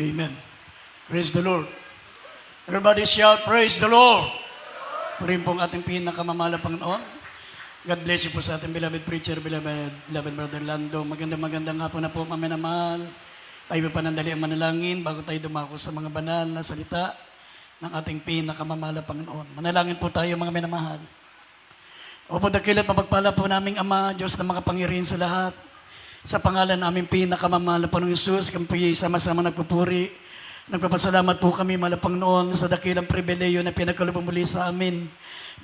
Amen. Praise the Lord. Everybody shout, praise the Lord. Purin pong ating pinakamamahal na Panginoon. God bless you po sa ating beloved preacher, beloved Brother Lando. Magandang hapon na po, maminamahal. Tayo panandali ang manalangin bago tayo dumako sa mga banal na salita ng ating pinakamamahal na Panginoon. Manalangin po tayo, mga minamahal. Opo, dakilat mapagpala po naming Ama, Diyos na makapangyarihan sa lahat. Sa pangalan naming pinakamamahal na Panginoong Isus, kami po sama-sama nagpupuri. Nagpapasalamat po kami, mahal na Panginoon, sa dakilang pribileyo na pinakalubong muli sa amin.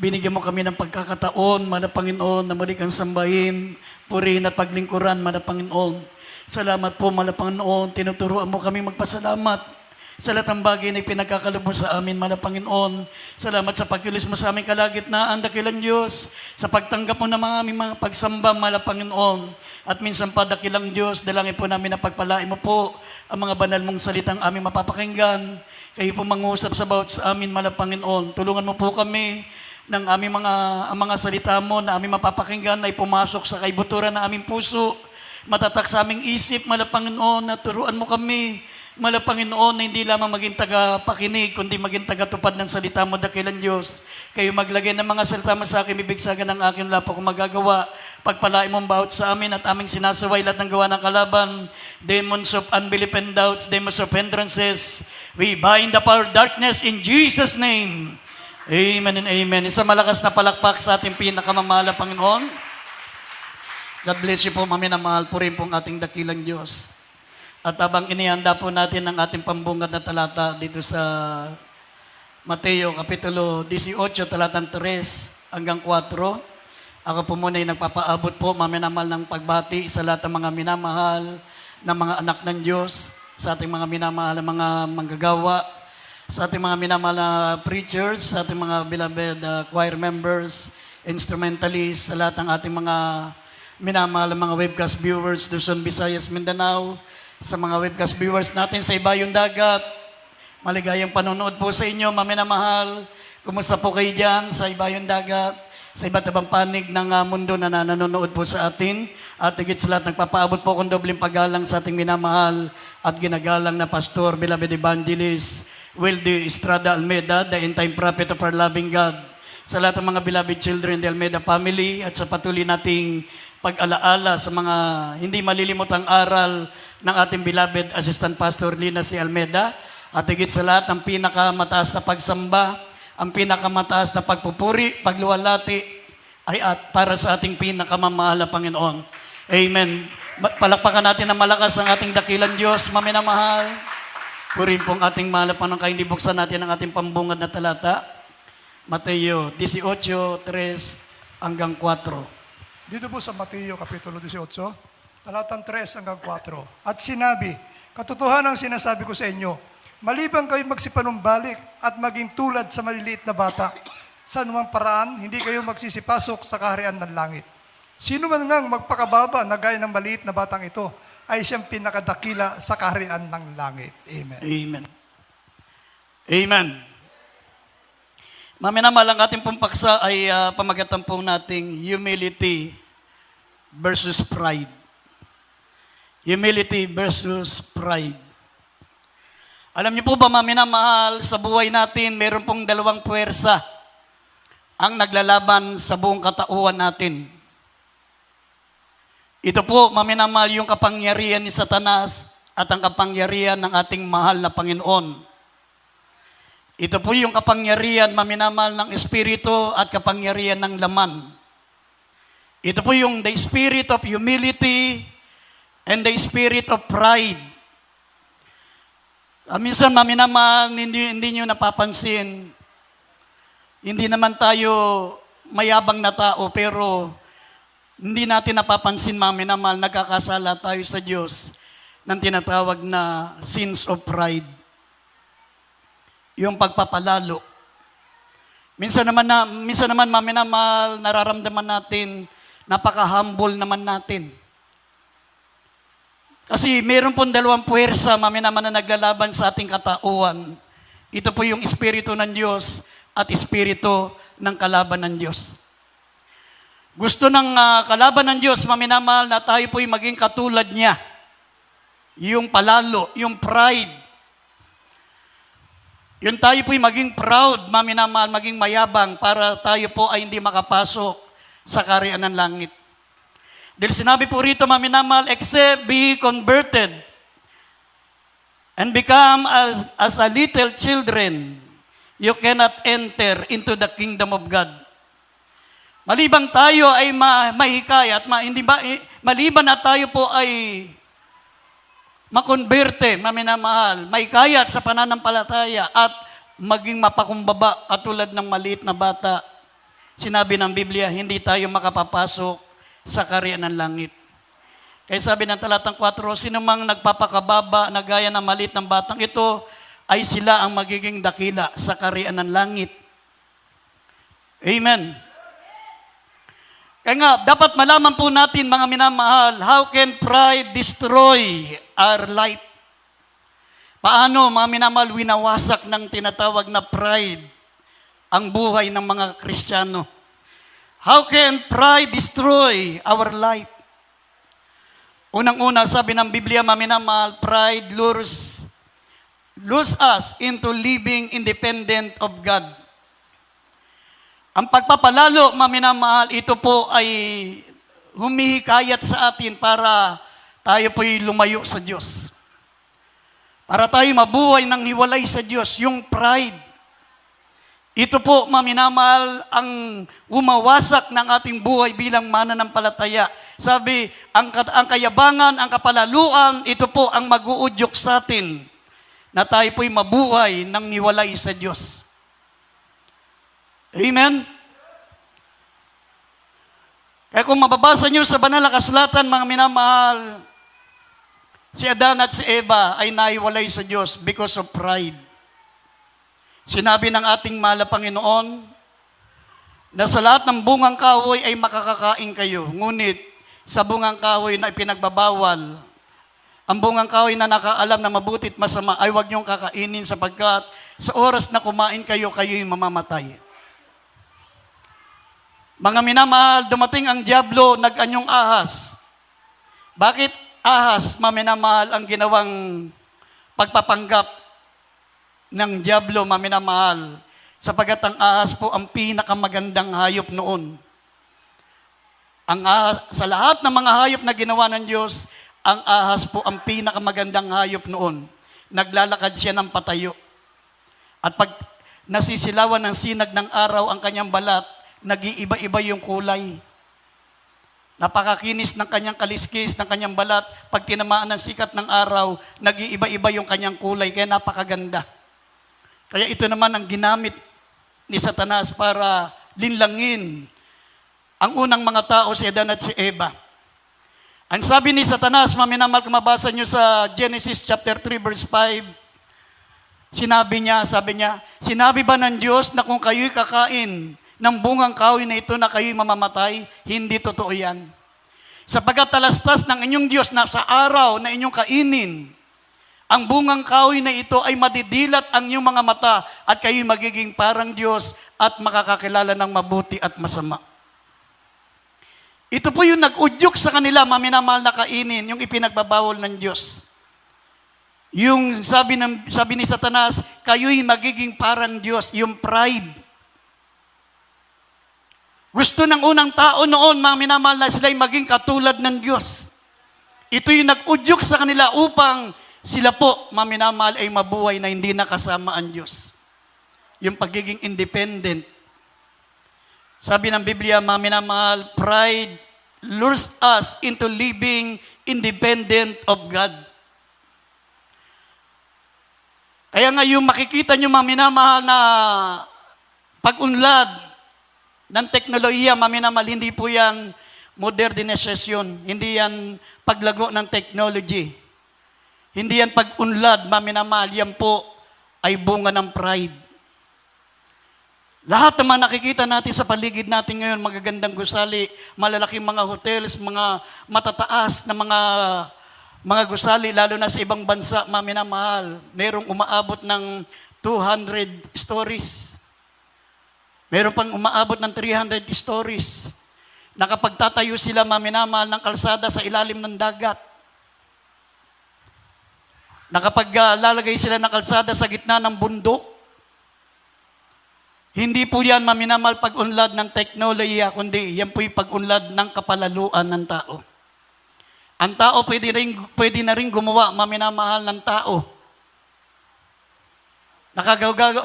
Binigyan mo kami ng pagkakataon, mahal na Panginoon, na muli kang sambahin, purihin at paglingkuran, mahal na Panginoon. Salamat po, mahal na Panginoon, tinuturuan mo kami magpasalamat sa lahat ng bagay na pinagkakaloob mo sa amin, mahal na Panginoon. Salamat sa pagkilos mo sa aming kalagitnaan, dakilang Diyos, sa pagtanggap mo ng mga aming mga pagsamba, mahal na Panginoon. At minsan pa, dakilang Diyos, dalangin po namin na pagpalain mo po ang mga banal mong salitang aming mapapakinggan. Kayo po mangusap sa bawat sa amin, mahal na Panginoon. Tulungan mo po kami ng aming ang mga salita mo na aming mapapakinggan ay pumasok sa kaibuturan ng aming puso, matatak sa aming isip, mahal na Panginoon, na turuan mo kami, mahal na Panginoon, na hindi lamang maging tagapakinig, kundi maging tagatupad ng salita mo, dakilang Diyos. Kayo maglagay ng mga salita mo sa akin, bibigsagan ng aking lapo kung magagawa. Pagpalain mong bawat sa amin at aming sinasaway lahat ng gawa ng kalaban, demons of unbelief and doubts, demons of hindrances. We bind the power of darkness in Jesus' name. Amen and amen. Isa malakas na palakpak sa ating pinakamamahal na Panginoon. God bless you po, maminamahal po rin pong ating dakilang Diyos. At habang inihanda po natin ang ating pambungad na talata dito sa Mateo Kapitulo 18, talatang 3 hanggang 4, ako po muna ay nagpapaabot po, maminamahal ng pagbati sa lahat ng mga minamahal na mga anak ng Diyos, sa ating mga minamahal na mga manggagawa, sa ating mga minamahal na preachers, sa ating mga beloved choir members, instrumentalists, sa lahat ng ating mga minamahal na mga webcast viewers, Luzon, Visayas, Mindanao, sa mga webcast viewers natin sa ibayong dagat. Maligayang panonood po sa inyo, maminamahal. Kumusta po kayo dyan sa ibayong dagat, sa iba't ibang panig ng mundo na nanonood po sa atin. At higit sa lahat, nagpapaabot po kong dobling paggalang sa ating minamahal at ginagalang na pastor, beloved evangelist, Wildy Estrada Almeida, the end-time prophet of our loving God. Sa lahat ng mga beloved children, the Almeida family, at sa patuloy nating pag-alaala sa mga hindi malilimutang aral ng ating beloved Assistant Pastor Lina C. Almeida. At higit sa lahat, ang pinakamataas na pagsamba, ang pinakamataas na pagpupuri, pagluwalhati, ay at para sa ating pinakamamahal na Panginoon. Amen. Palakpakan natin na malakas ang ating dakilang Diyos, maminamahal. Purin pong ating mahal na Panginoon, kayo buksan natin ang ating pambungad na talata. Mateo 18:3 hanggang 4. Dito po sa Mateo Kapitulo 18, talatang 3 hanggang 4. At sinabi, katotohanan ang sinasabi ko sa inyo, maliban kayo magsipanumbalik at maging tulad sa maliliit na bata, sa anumang paraan, hindi kayo magsisipasok sa kaharian ng langit. Sino man ngang magpakababa na gaya ng maliit na batang ito, ay siyang pinakadakila sa kaharian ng langit. Amen. Amen. Amen. Maminamahal, ang ating pong paksa ay pamagatan po nating humility versus pride. Humility versus pride. Alam niyo po ba, maminamahal, sa buhay natin, meron pong dalawang puwersa ang naglalaban sa buong katauhan natin. Ito po, maminamahal, yung kapangyarihan ni Satanas at ang kapangyarihan ng ating mahal na Panginoon. Ito po yung kapangyarihan, maminamahal, ng Espiritu at kapangyarihan ng laman. Ito po yung the spirit of humility and the spirit of pride. Minsan, maminamahal, hindi nyo napapansin, hindi naman tayo mayabang na tao, pero hindi natin napapansin, maminamahal, nagkakasala tayo sa Diyos ng tinatawag na sins of pride. Yung pagpapalalo. Minsan naman maminamahal, nararamdaman natin, napaka-humble naman natin. Kasi meron pong dalawang puwersa, maminamahal, na naglalaban sa ating katauhan. Ito po yung Espiritu ng Diyos at Espiritu ng kalaban ng Diyos. Gusto ng kalaban ng Diyos, maminamahal, na tayo po'y maging katulad niya. Yung palalo, yung pride, Yun tayo po'y maging proud, maminamahal, maging mayabang para tayo po ay hindi makapasok sa kaharian ng langit. Dahil sinabi po rito, maminamahal, except be converted and become as a little children, you cannot enter into the kingdom of God. Maliban tayo ay mahikayat, maliban na tayo po ay makonberte, maminamahal, may kayat sa pananampalataya at maging mapakumbaba katulad ng maliit na bata. Sinabi ng Biblia, hindi tayo makapapasok sa kaharian ng langit. Kaya sabi ng talatang 4, sino mang nagpapakababa na gaya ng maliit ng batang ito, ay sila ang magiging dakila sa kaharian ng langit. Amen. Kaya nga, dapat malaman po natin, mga minamahal, how can pride destroy our life? Paano, mga minamahal, winawasak ng tinatawag na pride ang buhay ng mga Kristiyano? How can pride destroy our life? Unang-una, sabi ng Biblia, mga minamahal, pride lures us into living independent of God. Ang pagpapalalo, maminamahal, ito po ay humihikayat sa atin para tayo po'y lumayo sa Diyos. Para tayo mabuhay ng hiwalay sa Diyos, yung pride. Ito po, maminamahal, ang umawasak ng ating buhay bilang mananampalataya. Sabi, ang kayabangan, ang kapalaluan, ito po ang mag-uudyok sa atin na tayo po'y mabuhay ng hiwalay sa Diyos. Amen? Kaya kung mababasa nyo sa banal na kasulatan, mga minamahal, si Adan at si Eva ay naiwalay sa Diyos because of pride. Sinabi ng ating mahal na Panginoon na sa lahat ng bungang kahoy ay makakakain kayo. Ngunit sa bungang kahoy na ipinagbabawal, ang bungang kahoy na nakaalam na mabuti at masama ay huwag niyong kakainin sapagkat sa oras na kumain kayo, kayo'y mamamatay. Mga minamahal, dumating ang diablo, nag-anyong ahas. Bakit ahas, maminamahal, ang ginawang pagpapanggap ng diablo, maminamahal? Sapagat ang ahas po ang pinakamagandang hayop noon. Ang ahas, sa lahat ng mga hayop na ginawa ng Diyos, ang ahas po ang pinakamagandang hayop noon. Naglalakad siya ng patayo. At pag nasisilawan ng sinag ng araw ang kanyang balat, nag-iiba-iba yung kulay. Napakakinis ng kanyang kaliskis, ng kanyang balat. Pag tinamaan ng sikat ng araw, nag-iiba-iba yung kanyang kulay, kaya napakaganda. Kaya ito naman ang ginamit ni Satanas para linlangin ang unang mga tao, si Adan at si Eva. Ang sabi ni Satanas, maminamahal, kung mabasa nyo sa Genesis chapter 3 verse 5, sabi niya, sinabi ba ng Diyos na kung kayo'y kakain ng bungang kahoy na ito na kayo'y mamamatay? Hindi totoo yan. Sapagat talastas ng inyong Diyos na sa araw na inyong kainin, ang bungang kahoy na ito ay madidilat ang inyong mga mata at kayo'y magiging parang Diyos at makakakilala ng mabuti at masama. Ito po yung nag-udyok sa kanila, maminamahal, na kainin, yung ipinagbabawal ng Diyos. Yung sabi ni Satanas, kayo'y magiging parang Diyos, yung pride. Gusto ng unang tao noon, mga minamahal, na sila'y maging katulad ng Diyos. Ito yung nag-udyok sa kanila upang sila po, mga minamahal, ay mabuhay na hindi nakasama ang Diyos. Yung pagiging independent. Sabi ng Biblia, mga minamahal, pride lures us into living independent of God. Kaya nga yung makikita nyo, mga minamahal, na pag-unlad ng teknolohiya, maminamahal, hindi po yan modernization, hindi yan paglago ng technology, hindi yan pag-unlad, maminamahal, yan po ay bunga ng pride. Lahat naman nakikita natin sa paligid natin ngayon, magagandang gusali, malalaking mga hotels, mga matataas na mga gusali, lalo na sa ibang bansa, maminamahal, merong umaabot ng 200 stories. Meron pang umaabot ng 300 stories. Nakapagtatayo sila, maminamahal, ng kalsada sa ilalim ng dagat. Nakapaglalagay sila ng kalsada sa gitna ng bundok. Hindi po yan maminamal pag-unlad ng teknolohiya, kundi yan po'y pag-unlad ng kapalaluan ng tao. Ang tao pwede na rin gumawa, maminamahal ng tao.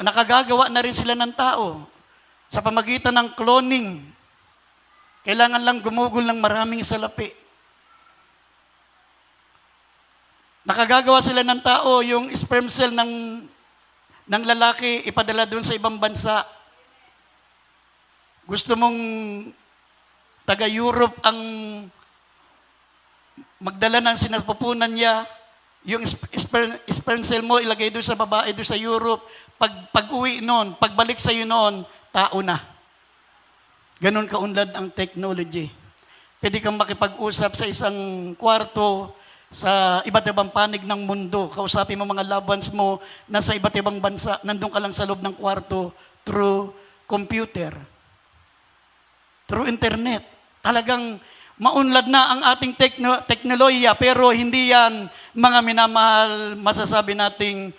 Nakagagawa na rin sila ng tao sa pamagitan ng cloning. Kailangan lang gumugol ng maraming salapi. Nakagagawa sila ng tao, yung sperm cell ng lalaki, ipadala doon sa ibang bansa. Gusto mong taga-Europe ang magdala ng sinapupunan niya, yung sperm cell mo ilagay doon sa babae, doon sa Europe. Pag-uwi noon, pagbalik sa iyo noon, tao na. Ganon kaunlad ang technology. Pwede kang makipag-usap sa isang kwarto, sa iba't ibang panig ng mundo. Kausapin mo mga loved ones mo, nasa iba't ibang bansa, nandun ka lang sa loob ng kwarto, through computer, through internet. Talagang maunlad na ang ating teknolohiya, pero hindi yan, mga minamahal, masasabi nating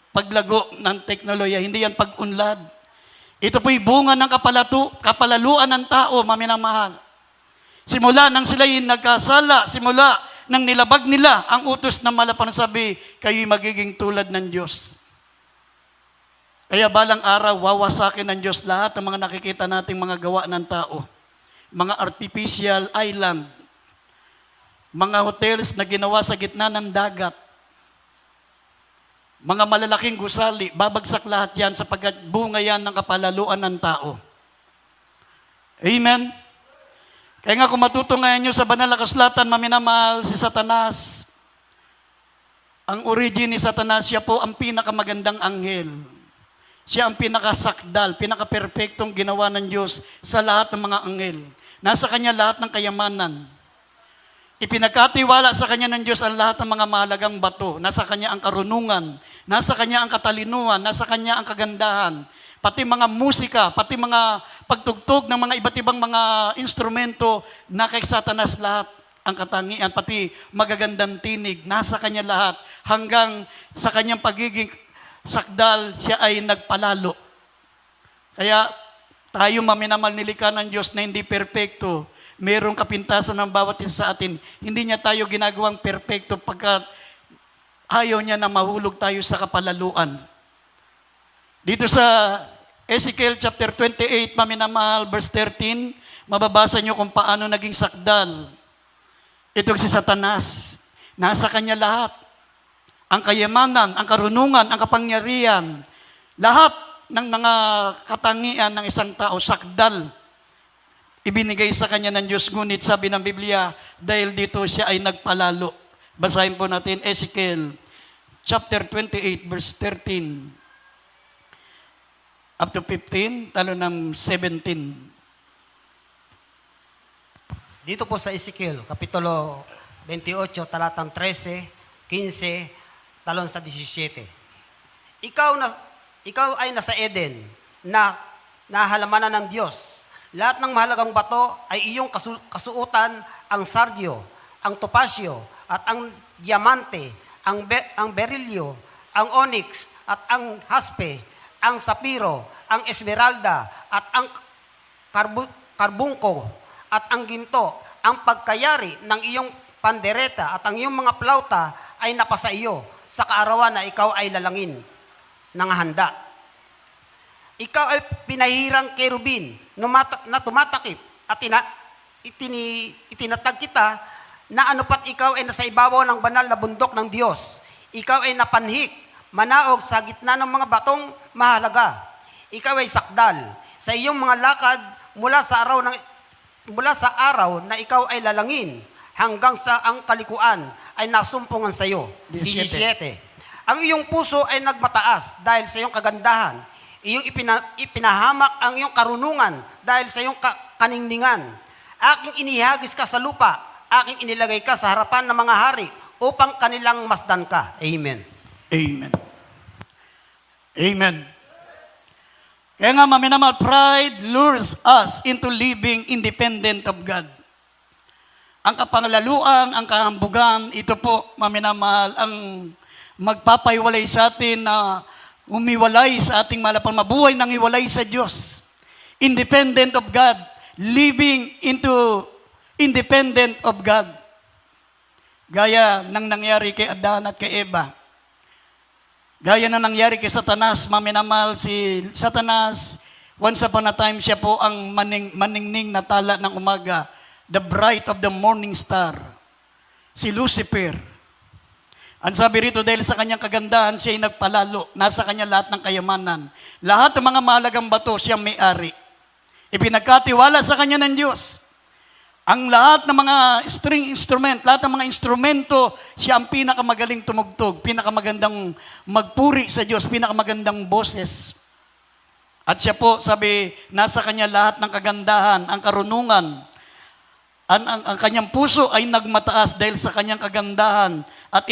paglago ng teknolohiya. Hindi yan pag-unlad. Ito po'y bunga ng kapalaluan ng tao, maminamahal. Simula nang sila'y nagkasala, simula nang nilabag nila ang utos ng malapan, sabi, kayo'y magiging tulad ng Diyos. Kaya balang araw, wawasakin ng Diyos lahat ng mga nakikita nating mga gawa ng tao. Mga artificial island, mga hotels na ginawa sa gitna ng dagat, mga malalaking gusali, babagsak lahat yan sapagkat bunga yan ng kapalaluan ng tao. Amen? Kaya nga kung matutungayan nyo sa banal na kasulatan, maminamahal, si Satanas, ang origin ni Satanas, siya po ang pinakamagandang anghel. Siya ang pinakasakdal, pinakaperpektong ginawa ng Diyos sa lahat ng mga anghel. Nasa kanya lahat ng kayamanan. Ipinagkatiwala sa kanya ng Diyos ang lahat ng mga mahalagang bato. Nasa kanya ang karunungan, nasa kanya ang katalinuhan, nasa kanya ang kagandahan. Pati mga musika, pati mga pagtugtog ng mga iba't ibang mga instrumento, na kay Satanas lahat ang katangian, pati magagandang tinig, nasa kanya lahat. Hanggang sa kanyang pagiging sakdal, siya ay nagpalalo. Kaya tayo maminamal nilikha ng Diyos na hindi perpekto. Merong kapintasan ng bawat isa sa atin. Hindi niya tayo ginagawang perpekto pagkat ayaw niya na mahulog tayo sa kapalaluan. Dito sa Ezekiel chapter 28, maminamahal, verse 13, mababasa niyo kung paano naging sakdal. Itong si Satanas, nasa kanya lahat. Ang kayamanan, ang karunungan, ang kapangyarihan, lahat ng mga katangian ng isang tao, sakdal, ibinigay sa kanya ng Diyos. Ngunit sabi ng Biblia, dahil dito siya ay nagpalalo. Basahin po natin Ezekiel chapter 28, verse 13. Up to 15, talo ng 17. Dito po sa Ezekiel, Kapitulo 28, talatang 13, 15, talon sa 17. Ikaw ay nasa Eden, na nahalamanan ng Diyos. Lahat ng mahalagang bato ay iyong kasuotan, ang sardio, ang topasyo, at ang diamante, ang berilyo, ang onyx, at ang haspe, ang sapiro, ang esmeralda, at ang karbungko, at ang ginto. Ang pagkayari ng iyong pandereta at ang iyong mga plauta ay napasa iyo sa kaarawan na ikaw ay lalangin ng handa. Ikaw ay pinahirang kerubin na tumatakip at itinatag kita na anupat ikaw ay nasa ibabaw ng banal na bundok ng Diyos. Ikaw ay napanhik, manaog sa gitna ng mga batong mahalaga. Ikaw ay sakdal sa iyong mga lakad mula sa araw na ikaw ay lalangin hanggang sa ang kalikuan ay nasumpungan sa iyo. 17. Ang iyong puso ay nagmataas dahil sa iyong kagandahan. Iyong ipinahamak ang iyong karunungan dahil sa iyong kaningningan. Aking inihagis ka sa lupa, aking inilagay ka sa harapan ng mga hari upang kanilang masdan ka. Amen. Amen. Amen. Kaya nga, maminamahal, pride lures us into living independent of God. Ang kapangalaluan, ang kahambugan, ito po, maminamahal, ang magpapaiwalay sa atin na umiwalay sa ating malapang mabuhay ng hiwalay sa Diyos. Independent of God. Living into independent of God. Gaya ng nangyari kay Adan at kay Eva. Gaya na nangyari kay Satanas, maminamahal si Satanas, once upon a time, siya po ang maningning na tala ng umaga, the bright of the morning star, si Lucifer. Ang sabi rito, dahil sa kanyang kagandahan, siya ay nagpalalo, nasa kanya lahat ng kayamanan. Lahat ng mga mahalagang bato, siya may-ari. Ipinagkatiwala sa kanya ng Diyos. Ang lahat ng mga string instrument, lahat ng mga instrumento, siya ang pinakamagaling tumugtog, pinakamagandang magpuri sa Diyos, pinakamagandang boses. At siya po, sabi, nasa kanya lahat ng kagandahan, ang karunungan. Ang kanyang puso ay nagmataas dahil sa kanyang kagandahan at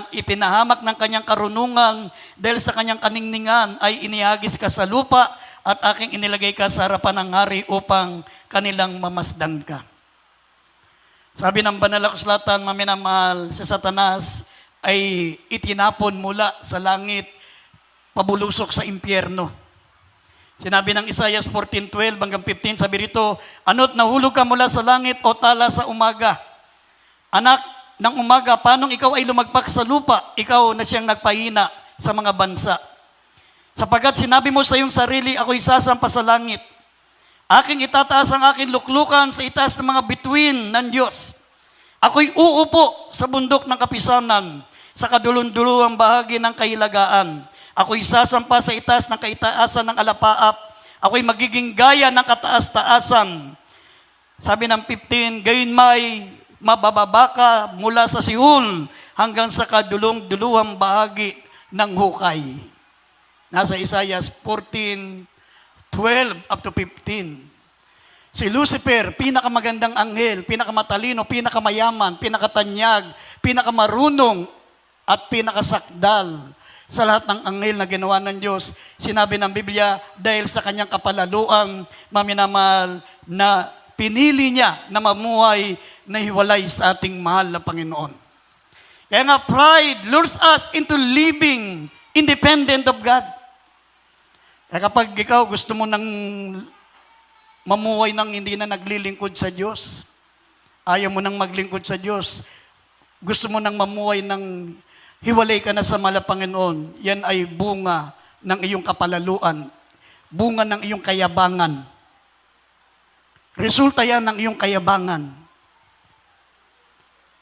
ipinahamak ng kanyang karunungan dahil sa kanyang kaningningan ay inihagis ka sa lupa at aking inilagay ka sa harapan ng hari upang kanilang mamasdan ka. Sabi ng banal na kasulatan, maminamahal, si Satanas ay itinapon mula sa langit, pabulusok sa impyerno. Sinabi ng Isaiah 14:12 hanggang 15, sabi rito, ano't nahulog ka mula sa langit o tala sa umaga. Anak ng umaga, paanong ikaw ay lumagpak sa lupa? Ikaw na siyang nagpahina sa mga bansa. Sapagat sinabi mo sa iyong sarili, ako'y sasampa sa langit. Aking itataas ang aking luklukan sa itaas ng mga bituin ng Diyos. Ako'y uupo sa bundok ng kapisanan, sa kadulunduluang bahagi ng kahilagaan. Ako'y sasampa sa itaas ng kaitaasan ng alapaap. Ako'y magiging gaya ng kataas-taasan. Sabi ng 15, gayon may mabababa ka mula sa Siul hanggang sa kadulong-duluhang bahagi ng hukay. Nasa Isaiah 14:12 up to 15. Si Lucifer, pinakamagandang anghel, pinakamatalino, pinakamayaman, pinakatanyag, pinakamarunong, at pinakasakdal sa lahat ng anghel na ginawa ng Diyos. Sinabi ng Biblia, dahil sa kanyang kapalaluan, maminamahal, na pinili niya na mamuhay na hiwalay sa ating mahal na Panginoon. Kaya nga, pride lures us into living independent of God. Kaya kapag ikaw gusto mo nang mamuhay nang hindi na naglilingkod sa Diyos, ayaw mo nang maglingkod sa Diyos, gusto mo nang mamuhay nang hiwalay ka na sa mahal na Panginoon, yan ay bunga ng iyong kapalaluan, bunga ng iyong kayabangan. Resulta yan ng iyong kayabangan.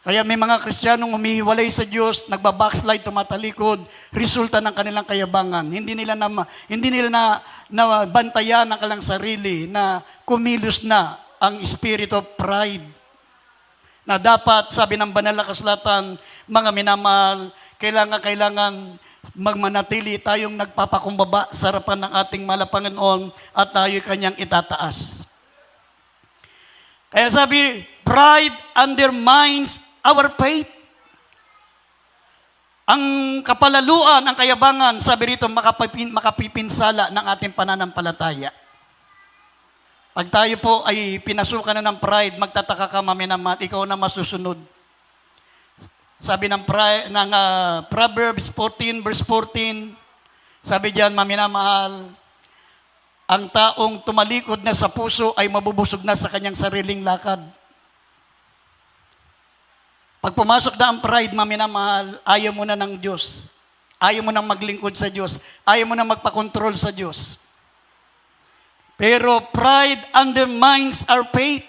Kaya may mga Kristiyanong humihiwalay sa Diyos, nagbabackslide, tumatalikod, resulta ng kanilang kayabangan. Hindi nila na bantayan ang kanilang sarili, na kumilos na ang spirit of pride. Na dapat, sabi ng banal na kasulatan, mga minamahal, kailangan magmanatili tayong nagpapakumbaba sa harapan ng ating mahal na Panginoon at tayo'y kanyang itataas. Kaya sabi, pride undermines our faith. Ang kapalaluan, ang kayabangan, sabi rito, makapipinsala ng ating pananampalataya. Pag tayo po ay pinasukan na ng pride, magtataka ka, maminamat, ikaw na masusunod. Sabi ng Proverbs 14, verse 14, sabi diyan, maminamahal, ang taong tumalikod na sa puso ay mabubusog na sa kanyang sariling lakad. Pag pumasok na ang pride, maminamahal, ayaw mo na ng Diyos. Ayaw mo nang maglingkod sa Diyos. Ayaw mo nang magpakontrol sa Diyos. Pero pride undermines our faith.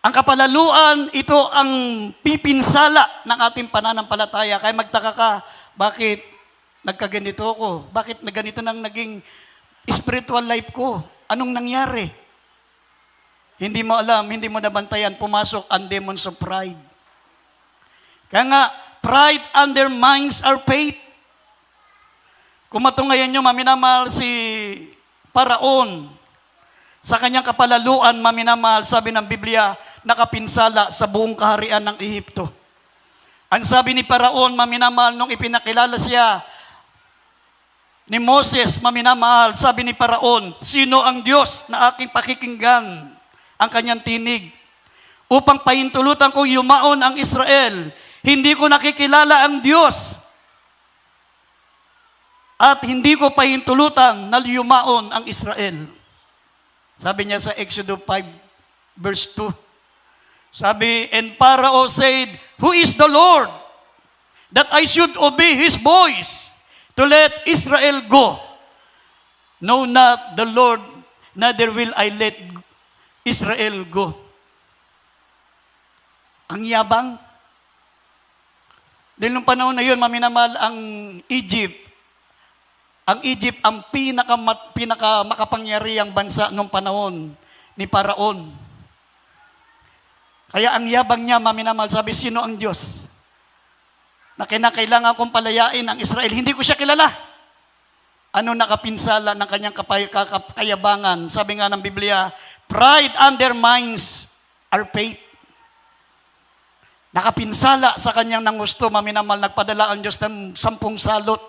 Ang kapalaluan, ito ang pipinsala ng ating pananampalataya. Kaya magtaka ka, bakit nagkaganito ako? Bakit ganito nang naging spiritual life ko? Anong nangyari? Hindi mo alam, hindi mo nabantayan, pumasok ang demons of pride. Kaya nga, pride undermines our faith. Kung matungayan nyo, maminamahal si Paraon, sa kanyang kapalaluan, maminamahal, sabi ng Biblia, nakapinsala sa buong kaharian ng Ehipto. Ang sabi ni Paraon, maminamahal, nung ipinakilala siya ni Moses, maminamahal, sabi ni Paraon, sino ang Diyos na aking pakikinggan ang kanyang tinig? Upang pahintulutan ko yumaon ang Israel, hindi ko nakikilala ang Diyos. at hindi ko pahintulutan na yumaon ang Israel. Sabi niya sa Exodus 5, verse 2. Sabi, and Pharaoh said, who is the Lord, that I should obey his voice to let Israel go? No, not the Lord, neither will I let Israel go. Ang yabang. Dahil nung panahon na yun, maminamal ang Egypt. Ang Egypt ang pinakamakapangyarihang bansa nung panahon ni Paraon. Kaya ang yabang niya, maminamal, sabi, sino ang Diyos? Na kinakailangan kong palayain ang Israel. Hindi ko siya kilala. Ano nakapinsala ng kanyang kayabangan? Sabi nga ng Biblia, pride undermines our faith. Nakapinsala sa kanyang nangusto, maminamal, nagpadala ang Diyos ng 10 salot.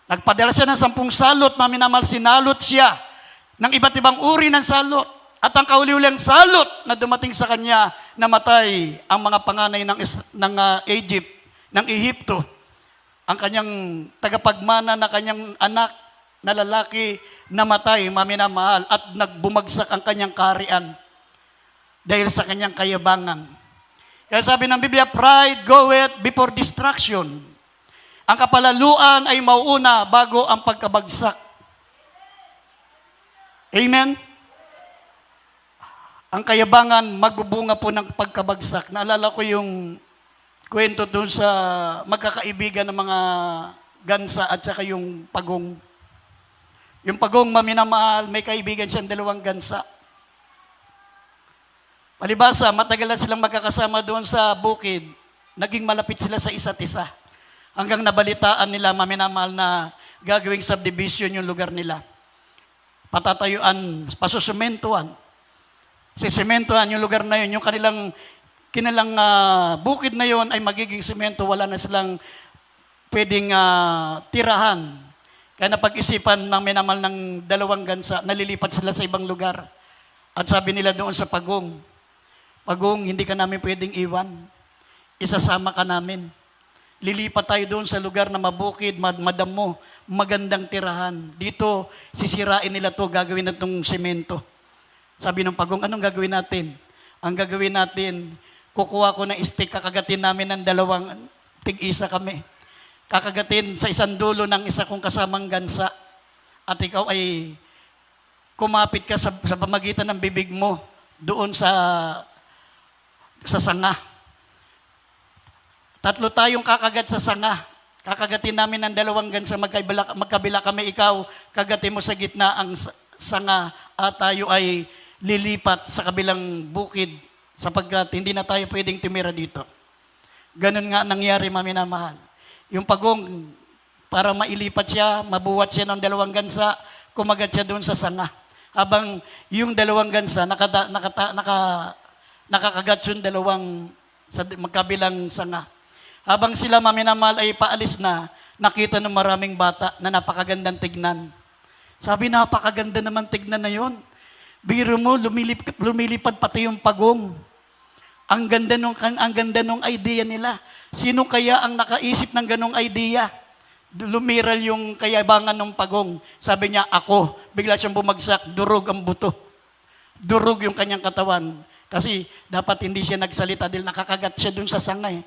Nagpadala siya ng 10 salot, maminamal, sinalot siya ng iba't ibang uri ng salot. At ang kauli-uling salot na dumating sa kanya, namatay ang mga panganay ng Egypt, ng Ehipto. Ang kanyang tagapagmana na kanyang anak na lalaki namatay, maminamahal, at nagbumagsak ang kanyang kaharian dahil sa kanyang kayabangan. Kaya sabi ng Biblia, pride goeth before destruction. Ang kapalaluan ay mauuna bago ang pagkabagsak. Amen? Ang kayabangan, magbubunga po ng pagkabagsak. Naalala ko yung kwento doon sa magkakaibigan ng mga gansa at saka yung pagong. Yung pagong, maminamahal, may kaibigan siyang 2 gansa. Palibasa, matagal na silang magkakasama doon sa bukid. Naging malapit sila sa isa't isa. Hanggang nabalitaan nila, maminamahal, na gagawing subdivision yung lugar nila. Patatayuan, pasusumentuan. Sisementohan yung lugar na yun, yung kanilang bukid na yun ay magiging semento, wala na silang pwedeng tirahan. Kaya napag-isipan ng minamal ng 2 gansa, nalilipat sila sa ibang lugar. At sabi nila doon sa pagong, pagong, hindi ka namin pwedeng iwan. Isasama ka namin. Lilipat tayo doon sa lugar na mabukid, madamo, magandang tirahan. Dito, sisirain nila to, gagawin na itong semento. Sabi ng pagong, anong gagawin natin? Ang gagawin natin, kukuha ko ng stick, kakagatin namin ng 2, tig-isa kami. Kakagatin sa isang dulo ng isa kong kasamang gansa. At ikaw ay kumapit ka sa pamagitan ng bibig mo doon sa sanga. 3 tayong kakagat sa sanga. Kakagatin namin ng 2 gansa, magkabila kami, ikaw, kagatin mo sa gitna ang sanga at tayo ay lilipat sa kabilang bukid sapagkat hindi na tayo pwedeng tumira dito. Ganun nga nangyari, maminamahal. Yung pagong, para mailipat siya, mabuhat siya ng 2 gansa, kumagat siya doon sa sanga. Habang yung 2 gansa, nakakagat yung 2 sa magkabilang sanga. Habang sila, maminamahal, ay paalis na, nakita ng maraming bata na napakagandang tignan. Sabi, napakaganda naman tignan na yon. Biro mo, lumilipad pati yung pagong. Ang ganda nung idea nila. Sino kaya ang nakaisip ng ganong idea? Lumiral yung kayabangan ng pagong. Sabi niya, ako. Bigla siyang bumagsak, durog ang buto. Durog yung kanyang katawan. Kasi dapat hindi siya nagsalita dahil nakakagat siya dun sa sangay.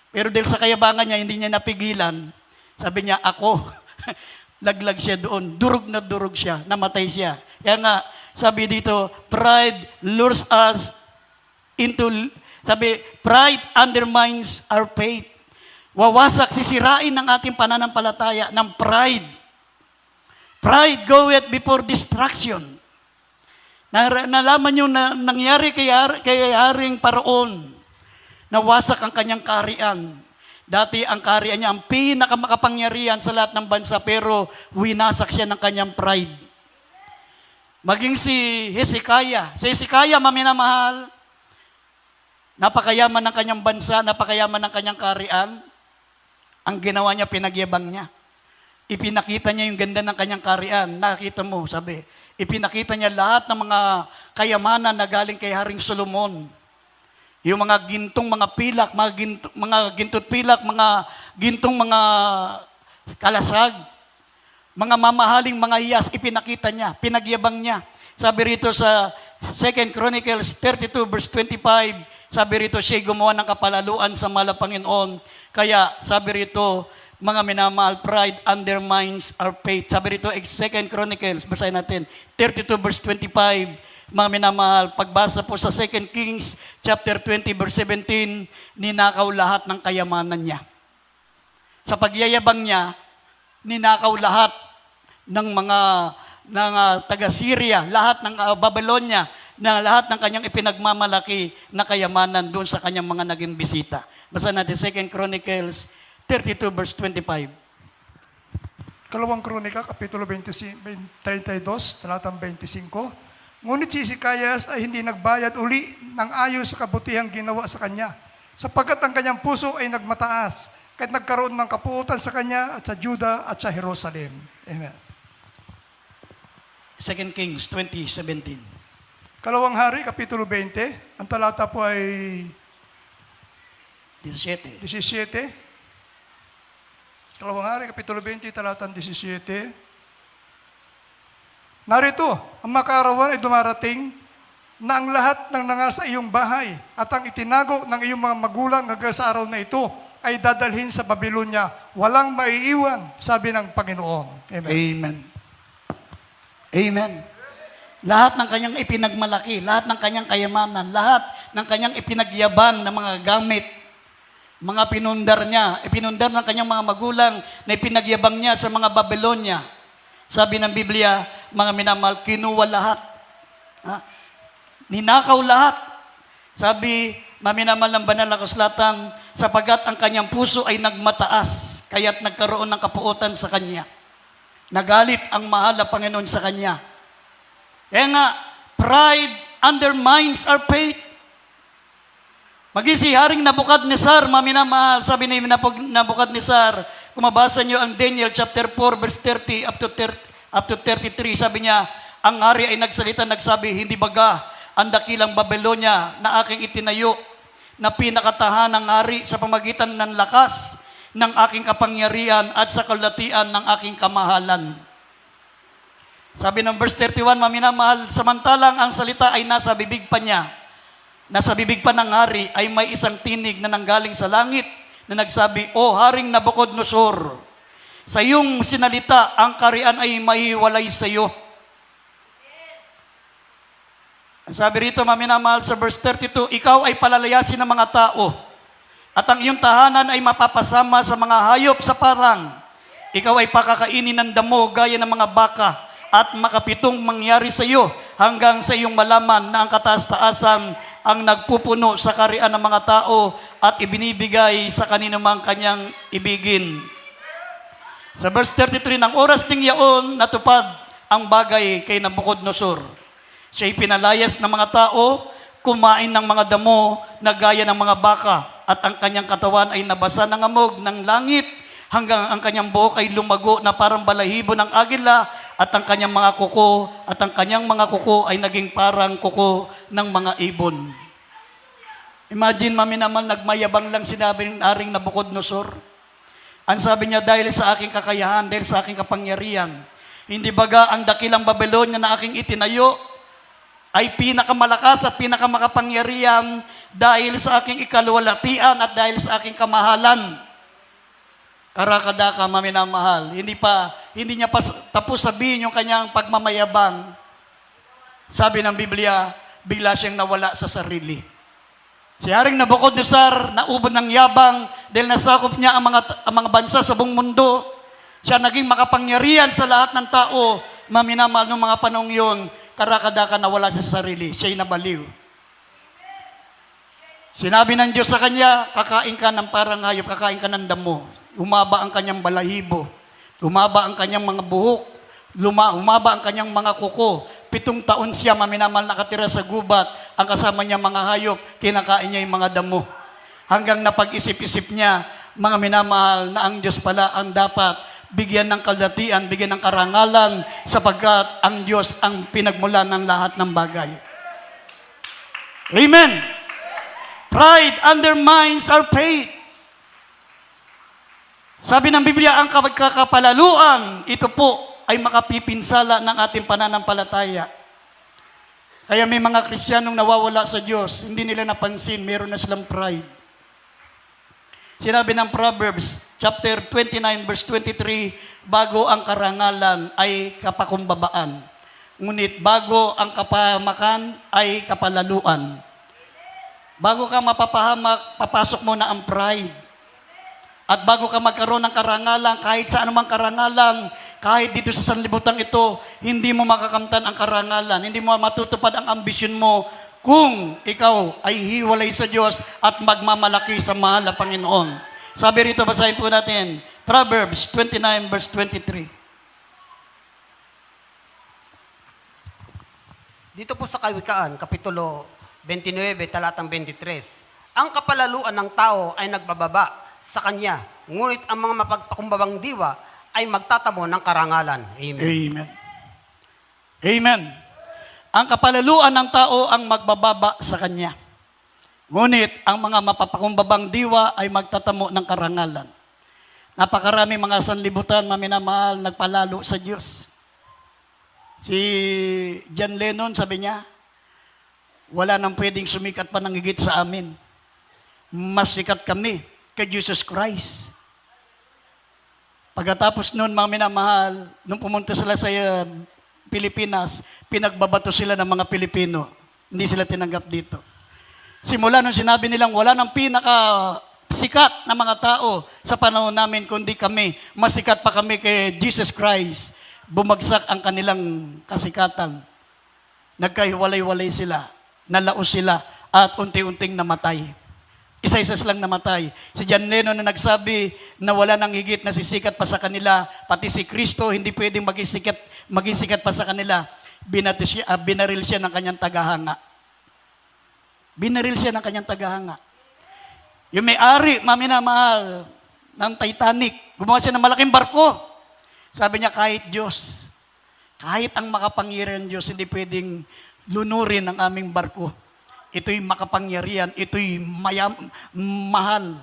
Pero dahil sa kayabangan niya, hindi niya napigilan. Sabi niya, ako. Laglag siya doon. Durog na durog siya. Namatay siya. Kaya nga, sabi dito, pride lures us into, sabi, pride undermines our faith. Wawasak, sisirain ng ating pananampalataya ng pride. Pride goeth before destruction. Nalaman nyo na nangyari kay Haring Paraon. Nawasak ang kanyang kaharian. Dati ang kaharian niya, ang pinakamakapangyarihan sa lahat ng bansa, pero winasak siya ng kanyang pride. Maging si Hezekiah. Si Hezekiah, maminamahal, napakayaman ng kanyang bansa, napakayaman ng kanyang kaharian. Ang ginawa niya, pinagyabang niya. Ipinakita niya yung ganda ng kanyang kaharian. Nakita mo, sabi, ipinakita niya lahat ng mga kayamanan na galing kay Haring Solomon. Yung mga gintong mga pilak, mga gintot pilak, mga gintong mga kalasag, mga mamahaling mga hiyas, ipinakita niya, pinagyabang niya. Sabi rito sa 2 Chronicles 32 verse 25, sabi rito siya'y gumawa ng kapalaluan sa mahal na Panginoon. Kaya sabi rito, mga minamahal, pride undermines our faith. Sabi rito, 2 Chronicles, basahin natin, 32 verse 25, mga minamahal, pagbasa po sa 2 Kings chapter 20 verse 17, ninakaw lahat ng kayamanan niya. Sa pagyayabang niya, ninakaw lahat ng mga taga-Syria, lahat ng Babylonia, na lahat ng kanyang ipinagmamalaki na kayamanan doon sa kanyang mga naging bisita. Basta natin 2 Chronicles 32 verse 25. Kalawang Kronika, Kapitulo 32, talatang 25. Ngunit si Hezekias ay hindi nagbayad uli ng ayon sa kabutihang ginawa sa kanya, sapagkat ang kanyang puso ay nagmataas, kahit nagkaroon ng kapuutan sa kanya at sa Juda at sa Jerusalem. Amen. 2 Kings 20:17. Kalawang Hari, Kapitulo 20, ang talata po ay 17. 17. Kalawang Hari, Kapitulo 20, talatang 17. Narito, ang makarawan ay dumarating na ang lahat ng nangasa iyong bahay at ang itinago ng iyong mga magulang hanggang sa araw na ito ay dadalhin sa Babylonia. Walang maiiwan, sabi ng Panginoon. Amen. Amen. Amen. Lahat ng kanyang ipinagmalaki, lahat ng kanyang kayamanan, lahat ng kanyang ipinagyabang na mga gamit, mga pinundar niya, ipinundar ng kanyang mga magulang na ipinagyabang niya sa mga Babylonia. Sabi ng Biblia, mga minamahal, kinuha lahat. Ninakaw lahat. Sabi, maminamal ng banal na kasulatan, sapagkat ang kanyang puso ay nagmataas, kaya't nagkaroon ng kapuutan sa kanya. Nagalit ang mahal na Panginoon sa kanya. Kaya nga, pride undermines our faith. Maging si Haring Nabukadnesar, maminamahal, sabi ni Nabukadnesar, kung mabasa niyo ang Daniel chapter 4 verse 30 up to 33, sabi niya, ang hari ay nagsalita, nagsabi, hindi baga ang dakilang Babylonia na aking itinayo, na pinakatahan ng hari sa pamagitan ng lakas ng aking kapangyarihan at sa kalatian ng aking kamahalan. Sabi ng verse 31, maminamahal, samantalang ang salita ay nasa bibig pa niya, nasa bibig pa ng hari ay may isang tinig na nanggaling sa langit na nagsabi, O Haring Nabucodonosor, sa iyong sinalita, ang karian ay mahiwalay sa iyo. Sabi rito, maminamahal, sa verse 32, ikaw ay palalayasin ng mga tao at ang iyong tahanan ay mapapasama sa mga hayop sa parang. Ikaw ay pakakainin ng damo gaya ng mga baka at makapitong mangyari sa iyo hanggang sa iyong malaman na ang kataas-taasan ang nagpupuno sa karian ng mga tao at ibinibigay sa kanino mang kanyang ibigin. Sa verse 33, ng oras ding yaon natupad ang bagay kay Nabucodonosor. Siya'y pinalayas ng mga tao, kumain ng mga damo na gaya ng mga baka at ang kanyang katawan ay nabasa ng amog ng langit hanggang ang kanyang buhok ay lumago na parang balahibo ng agila at ang kanyang mga kuko ay naging parang kuko ng mga ibon. Imagine, maminamal, nagmayabang lang sinabi ng Haring Nabucodonosor. Ang sabi niya, dahil sa aking kakayahan, dahil sa aking kapangyarihan, hindi baga ang dakilang Babylonia na aking itinayo ay pinakamalakas at pinakamakapangyarihan dahil sa aking ikaluwalhatian at dahil sa aking kamahalan. Karakadaka, maminamahal. Hindi niya pa tapos sabihin yung kanyang pagmamayabang. Sabi ng Biblia, bigla siyang nawala sa sarili. Si Haring Nabucodonosor, naubod ng yabang dahil nasakop niya ang mga bansa sa buong mundo. Siya naging makapangyarihan sa lahat ng tao. Maminamahal, noong mga panong yun, karakadaka nawala sa sarili. Siya'y nabaliw. Sinabi ng Diyos sa kanya, kakain ka ng parang hayop, kakain ka ng damo. Humaba ang kanyang balahibo. Humaba ang kanyang mga buhok. Humaba ang kanyang mga kuko. 7 taon siya, maminamal, nakatira sa gubat. Ang kasama niya mga hayop, kinakain niya yung mga damo. Hanggang napag-isip-isip niya, mga minamahal, na ang Diyos pala ang dapat bigyan ng kalatian, bigyan ng karangalan, sapagkat ang Diyos ang pinagmulan ng lahat ng bagay. Amen! Pride undermines our faith. Sabi ng Biblia, ang pagkakapalaluan, ito po ay makapipinsala ng ating pananampalataya. Kaya may mga Kristiyanong nawawala sa Diyos, hindi nila napansin, meron na silang pride. Sinabi ng Proverbs, chapter 29, verse 23, bago ang karangalan ay kapakumbabaan. Ngunit bago ang kapahamakan ay kapalaluan. Bago ka mapapahamak, papasok mo na ang pride. At bago ka magkaroon ng karangalan, kahit sa anumang karangalan, kahit dito sa sanlibutan ito, hindi mo makakamtan ang karangalan, hindi mo matutupad ang ambisyon mo kung ikaw ay hiwalay sa Diyos at magmamalaki sa mahal na Panginoon. Sabi rito, basahin po natin, Proverbs 29 verse 23. Dito po sa Kawikaan, Kapitulo 29, talatang 23, ang kapalaluan ng tao ay nagbababa sa kanya, ngunit ang mga mapagpakumbabang diwa ay magtatamo ng karangalan. Amen. Amen. Amen. Ang kapalaluan ng tao ang magbababa sa kanya. Ngunit ang mga mapapakumbabang diwa ay magtatamo ng karangalan. Napakarami mga sanlibutan, maminamahal, nagpalalo sa Diyos. Si John Lennon, sabi niya, wala nang pwedeng sumikat pa ng higit sa amin. Mas sikat kami kay Jesus Christ. Pagkatapos noon, mga minamahal, nung pumunta sila sa Pilipinas, pinagbabato sila ng mga Pilipino. Hindi sila tinanggap dito. Simula nung sinabi nilang wala nang pinaka-sikat na mga tao sa panahon namin, kundi kami, mas sikat pa kami kay Jesus Christ. Bumagsak ang kanilang kasikatan. Nagkahiwalay-walay sila, nalaos sila, at unti-unting namatay. Isa-isa silang namatay. Si John Lennon na nagsabi na wala nang higit na sisikat pa sa kanila, pati si Kristo hindi pwedeng maging sikat pa sa kanila. Binaril siya ng kanyang tagahanga. Binaril siya ng kanyang tagahanga. Yung may-ari, maminamahal, ng Titanic, gumawa siya ng malaking barko. Sabi niya, kahit Diyos, kahit ang makapangyarihan Diyos, hindi pwedeng lunurin ang aming barko. Ito'y makapangyarihan, ito'y mahal.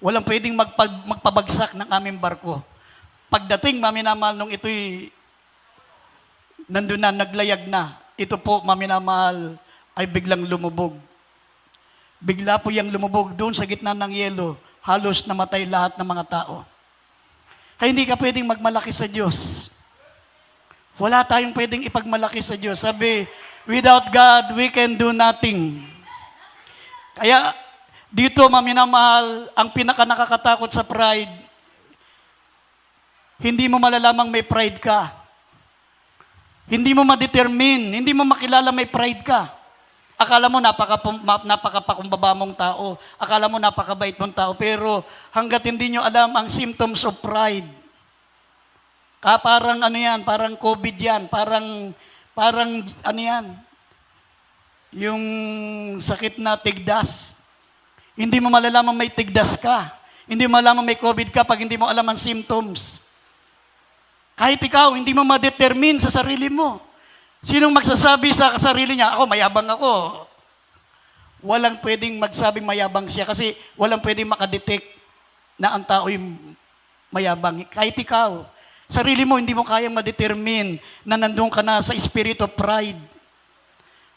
Walang pwedeng magpabagsak ng aming barko. Pagdating, maminamahal, nung ito'y nandun na, naglayag na, ito po, maminamahal, ay biglang lumubog. Bigla po yung lumubog doon sa gitna ng yelo, halos namatay lahat ng mga tao. Kaya hindi ka pwedeng magmalaki sa Diyos. Wala tayong pwedeng ipagmalaki sa Diyos. Sabi, without God, we can do nothing. Kaya dito, maminamahal, ang pinaka-nakakatakot sa pride, hindi mo malalamang may pride ka. Hindi mo ma-determine, hindi mo makilala may pride ka. Akala mo napakapakumbaba mong tao. Akala mo napakabait mong tao. Pero hanggat hindi nyo alam ang symptoms of pride, parang ano yan, parang COVID yan, parang ano yan, yung sakit na tigdas. Hindi mo malalaman may tigdas ka. Hindi mo malalaman may COVID ka pag hindi mo alam ang symptoms. Kahit ikaw, hindi mo ma-determine sa sarili mo. Sinong magsasabi sa sarili niya, ako, mayabang ako. Walang pwedeng magsabing mayabang siya kasi walang pwedeng makadetect na ang tao'y mayabang. Kahit ikaw, sarili mo, hindi mo kayang ma-determine na nandun ka na sa spirit of pride.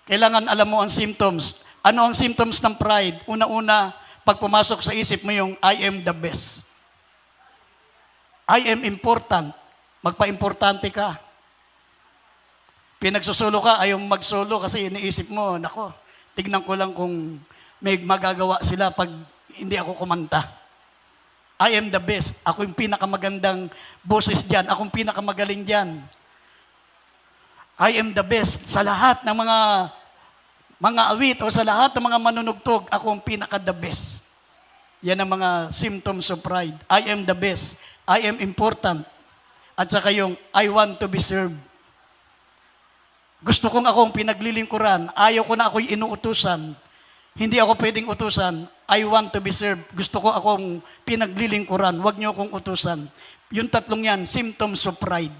Kailangan alam mo ang symptoms. Ano ang symptoms ng pride? Una-una, pag pumasok sa isip mo yung, I am the best. I am important. Magpa-importante ka. Pinagsusulo ka, ayaw magsolo kasi iniisip mo, nako, tignan ko lang kung may magagawa sila pag hindi ako kumanta. I am the best. Ako yung pinakamagandang boses dyan. Ako yung pinakamagaling dyan. I am the best. Sa lahat ng mga awit o sa lahat ng mga manunugtog, ako yung pinaka-the best. Yan ang mga symptoms of pride. I am the best. I am important. At saka yung, I want to be served. Gusto kong akong pinaglilingkuran. Ayaw ko na ako'y inuutusan. Hindi ako pwedeng utusan. I want to be served. Gusto ko akong pinaglilingkuran. Huwag niyo akong utusan. Yung tatlong yan, symptoms of pride.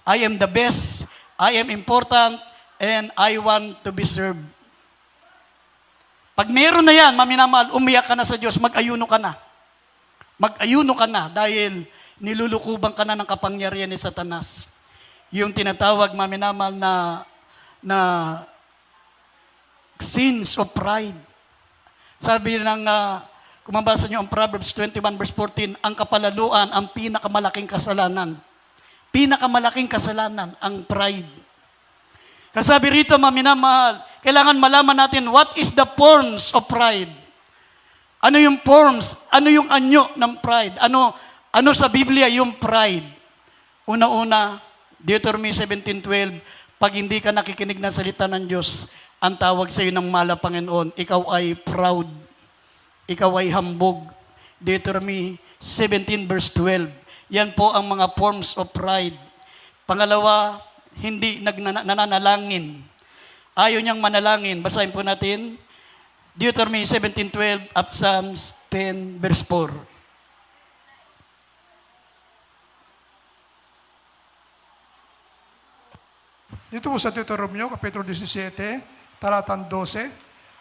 I am the best, I am important, and I want to be served. Pag meron na yan, maminamahal, umiyak ka na sa Diyos, mag-ayuno ka na. Mag-ayuno ka na dahil nilulukuban ka na ng kapangyarihan ni Satanas. Yung tinatawag, maminamal, na sins of pride. Sabi ng, kung mabasa nyo ang Proverbs 21 verse 14, ang kapalaluan, ang pinakamalaking kasalanan. Pinakamalaking kasalanan, ang pride. Kasabi rito, maminamahal, kailangan malaman natin what is the forms of pride. Ano yung forms? Ano yung anyo ng pride? Ano sa Biblia yung pride? Una-una, Deuteronomy 17:12, pag hindi ka nakikinig ng salita ng Diyos, ang tawag sa iyo ng mala, Panginoon, ikaw ay proud. Ikaw ay hambog. Deuteronomy 17 verse 12. Yan po ang mga forms of pride. Pangalawa, hindi nananalangin. Ayaw niyang manalangin. Basahin po natin. Deuteronomy 17:12 at Psalms 10 verse 4. Dito po sa Deuteronomio, Kapitulo 17, talatang 12.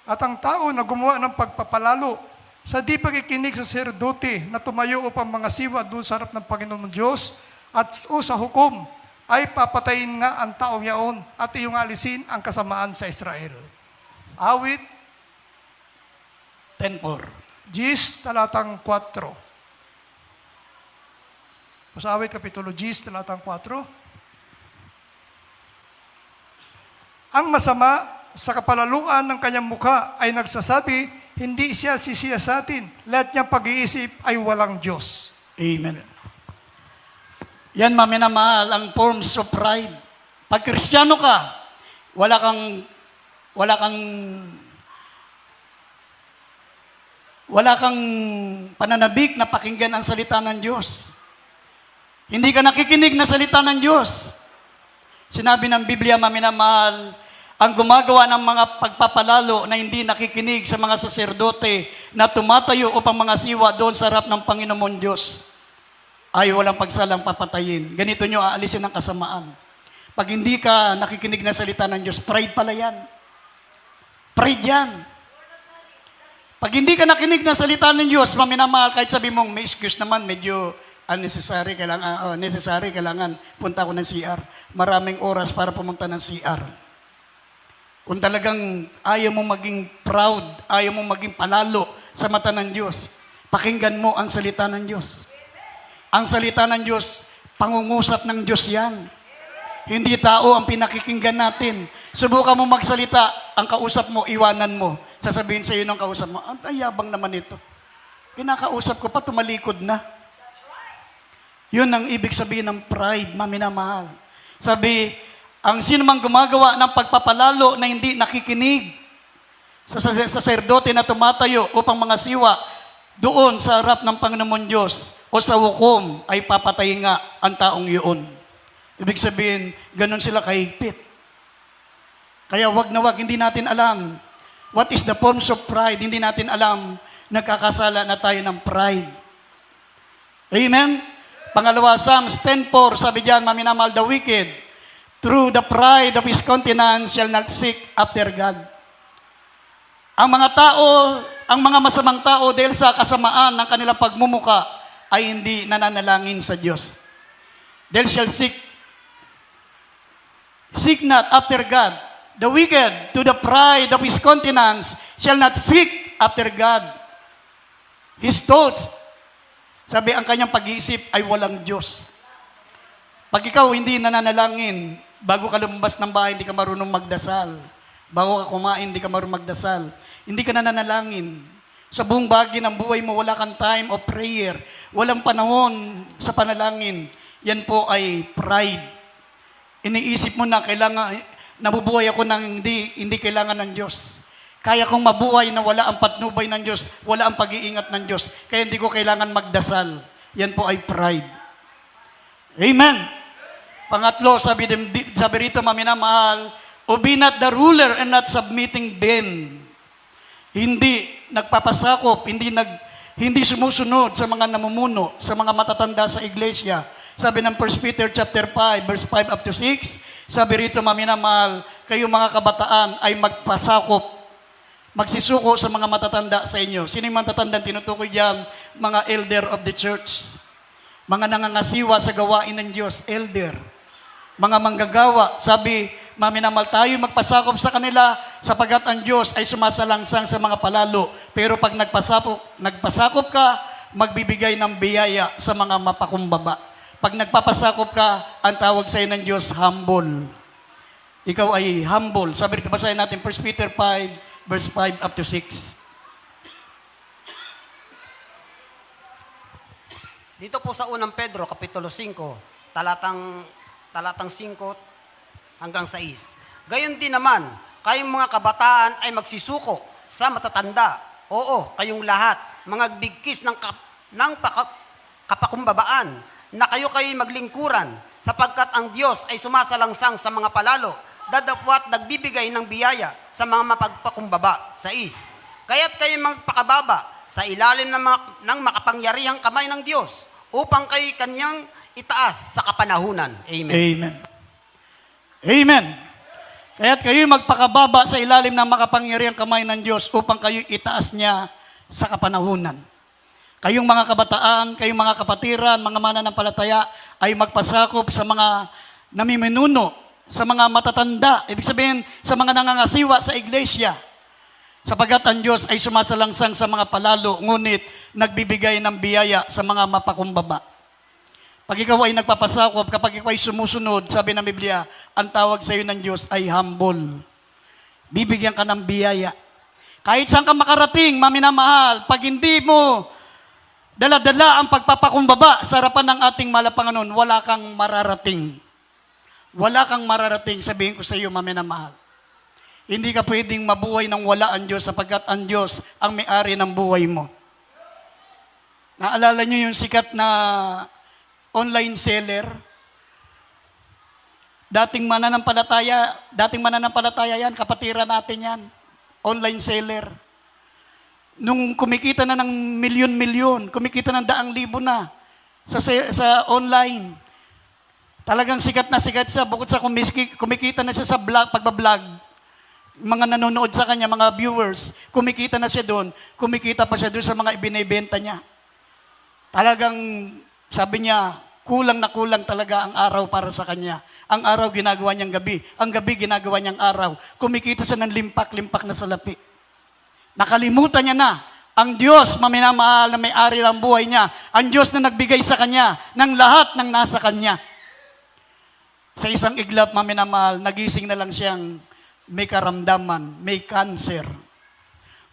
At ang tao na gumawa ng pagpapalalo sa di pakikinig sa sacerdote na tumayo upang mga siwa doon sa harap ng Panginoon Diyos at o sa hukom, ay papatayin nga ang taong yaon at iyong alisin ang kasamaan sa Israel. Awit 10:4. Gis, talatang 4. Sa awit, Kapitulo Gis, talatang 4. Ang masama sa kapalaluan ng kanyang mukha ay nagsasabi, hindi siya sisiyasatin. Lahat niyang pag-iisip ay walang Diyos. Amen. Yan, maminamahal, ang forms of pride. Pag Kristiyano ka, wala kang pananabik na pakinggan ang salita ng Diyos. Hindi ka nakikinig na salita ng Diyos. Sinabi ng Biblia, maminamahal, ang gumagawa ng mga pagpapalalo na hindi nakikinig sa mga saserdote na tumatayo upang mga siwa doon sa harap ng Panginoon Diyos ay walang pagsalang papatayin. Ganito nyo aalisin ang kasamaan. Pag hindi ka nakikinig na salita ng Diyos, pride pala yan. Pride yan. Pag hindi ka nakinig na salita ng Diyos, maminamahal, kahit sabi mong may excuse naman, medyo unnecessary, kailangan punta ko ng CR. Maraming oras para pumunta ng CR. Kung talagang ayaw mo maging proud, ayaw mo maging palalo sa mata ng Diyos, pakinggan mo ang salita ng Diyos. Ang salita ng Diyos, pangungusap ng Diyos yan. Hindi tao ang pinakikinggan natin. Subukan mo magsalita, ang kausap mo, iwanan mo. Sasabihin sa iyo ng kausap mo, ang yabang naman ito. Kinakausap ko pa, tumalikod na. Yun ang ibig sabihin ng pride, maminamahal. Sabi, ang sino mang gumagawa ng pagpapalalo na hindi nakikinig sa saserdote na tumatayo upang mga siwa doon sa harap ng Panginoon Diyos o sa hukom ay papatayin nga ang taong yun. Ibig sabihin, ganun sila kahigpit. Kaya wag na wag, hindi natin alam what is the forms of pride. Hindi natin alam, nagkakasala na tayo ng pride. Amen? Pangalawa, Psalms 10:4, sabi diyan, maminamahal, the wicked, through the pride of his countenance, shall not seek after God. Ang mga tao, ang mga masamang tao, dahil sa kasamaan ng kanilang pagmumuka, ay hindi nananalangin sa Diyos. They shall seek not after God. The wicked, to the pride of his countenance, shall not seek after God. His thoughts, sabi, ang kanyang pag-iisip ay walang Diyos. Pag ikaw hindi nananalangin, bago ka lumabas ng bahay, hindi ka marunong magdasal. Bago ka kumain, hindi ka marunong magdasal. Hindi ka nananalangin. Sa buong bagay ng buhay mo, wala kang time of prayer. Walang panahon sa panalangin. Yan po ay pride. Iniisip mo na kailangan, nabubuhay ako ng hindi kailangan ng Diyos. Kaya kong mabuhay na wala ang patnubay ng Diyos, wala ang pag-iingat ng Diyos, kaya hindi ko kailangan magdasal. Yan po ay pride. Amen. Pangatlo, sabi rito, maminamahal, be not the ruler and not submitting them. Hindi nagpapasakop, hindi sumusunod sa mga namumuno, sa mga matatanda sa iglesia. Sabi ng 1 Peter chapter 5, verse 5 up to 6, sabi rito, maminamahal, kayo mga kabataan ay magpasakop, magsisuko sa mga matatanda sa inyo. Sino yung matatandang tinutukoy diyan? mga elder of the church. Mga nangangasiwa sa gawain ng Diyos, elder. Mga manggagawa, sabi, maminamal tayo magpasakop sa kanila sapagat ang Diyos ay sumasalangsang sa mga palalo. Pero pag nagpasakop ka, magbibigay ng biyaya sa mga mapakumbaba. Pag nagpapasakop ka, ang tawag sa iyo ng Diyos, humble. Ikaw ay humble. Sabi rin, basahin natin 1 Peter 5, verse 5 up to 6. Dito po sa unang Pedro, Kapitulo 5, talatang 5 hanggang 6. Gayon din naman, kayong mga kabataan ay magsisuko sa matatanda. Oo, kayong lahat, mga bigkis ng kapakumbabaan, na kayo'y maglingkuran, sapagkat ang Diyos ay sumasalangsang sa mga palalo, dadapwat nagbibigay ng biyaya sa mga mapagpakumbaba. 6. Kaya't kayo magpakababa sa ilalim ng makapangyarihang kamay ng Diyos, upang kayo kanyang itaas sa kapanahunan. Amen. Amen. Amen. Kaya't kayo magpakababa sa ilalim ng makapangyarihang kamay ng Diyos upang kayo itaas niya sa kapanahunan. Kayong mga kabataan, kayong mga kapatiran, mga mananampalataya ay magpasakop sa mga namiminuno, sa mga matatanda, ibig sabihin sa mga nangangasiwa sa iglesia. Sapagat ang Diyos ay sumasalangsang sa mga palalo, ngunit nagbibigay ng biyaya sa mga mapakumbaba. Pag ikaw ay nagpapasakop, kapag ikaw ay sumusunod, sabi ng Biblia, ang tawag sa iyo ng Diyos ay humble. Bibigyan ka ng biyaya. Kahit saan ka makarating, maminamahal, pag hindi mo dala-dala ang pagpapakumbaba sa harapan ng ating malapanganon, wala kang mararating. Wala kang mararating, sabihin ko sa iyo, maminamahal. Hindi ka pwedeng mabuhay ng wala ang Diyos sapagkat ang Diyos ang may-ari ng buhay mo. Naalala niyo yung sikat na online seller? Dating mananampalataya yan, kapatira natin yan. Online seller. Nung kumikita na ng milyon-milyon, kumikita ng 100,000 na sa online. Talagang sikat na sikat siya. Bukod sa kumikita na siya sa pagbablog, mga nanonood sa kanya, mga viewers, kumikita na siya doon, kumikita pa siya doon sa mga ibinibenta niya. Talagang, sabi niya, kulang na kulang talaga ang araw para sa kanya. Ang araw ginagawa niyang gabi, ang gabi ginagawa niyang araw. Kumikita siya ng limpak-limpak na salapi. Nakalimutan niya na, ang Diyos, maminamahal na may-ari ng buhay niya, ang Diyos na nagbigay sa kanya ng lahat ng nasa kanya. Sa isang iglap, maminamahal, nagising na lang siyang may karamdaman, may cancer,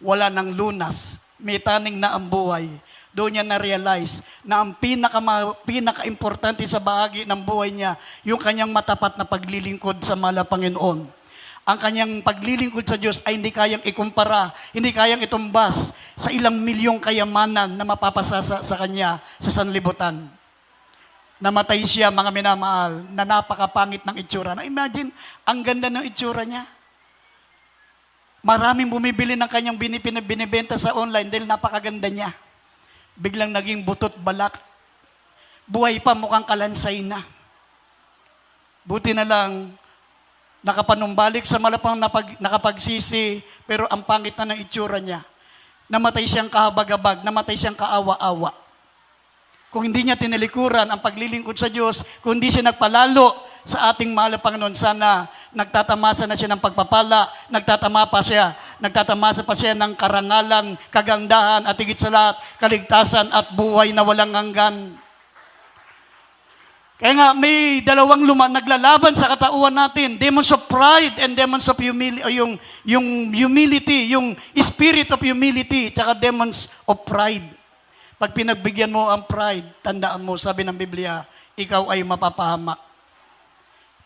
wala ng lunas, may taning na ang buhay. Doon niya na-realize na ang pinaka-importante sa bahagi ng buhay niya, yung kanyang matapat na paglilingkod sa mahal na Panginoon. Ang kanyang paglilingkod sa Diyos ay hindi kayang ikumpara, hindi kayang itumbas sa ilang milyong kayamanan na mapapasasa sa kanya sa sanlibutan. Namatay siya, mga minamahal, na napakapangit ng itsura. Na imagine, ang ganda ng itsura niya. Maraming bumibili ng kanyang binibenta sa online dahil napakaganda niya. Biglang naging butot balak. Buhay pa, mukhang kalansay na. Buti na lang, nakapanumbalik sa malapang nakapagsisi, pero ang pangit na ng itsura niya. Namatay siyang kahabag-habag, namatay siyang kaawa-awa. Kung hindi niya tinalikuran ang paglilingkod sa Diyos, kung hindi siya nagpalalo sa ating mahal na Panginoon, sana nagtatamasa na siya ng pagpapala, nagtatamasa pa siya ng karangalan, kagandahan, at higit sa lahat, kaligtasan at buhay na walang hanggan. Kaya nga, may dalawang naglalaban sa katauhan natin, demons of pride and demons of humility, yung humility, yung spirit of humility, tsaka demons of pride. Pag pinagbigyan mo ang pride, tandaan mo, sabi ng Biblia, ikaw ay mapapahamak.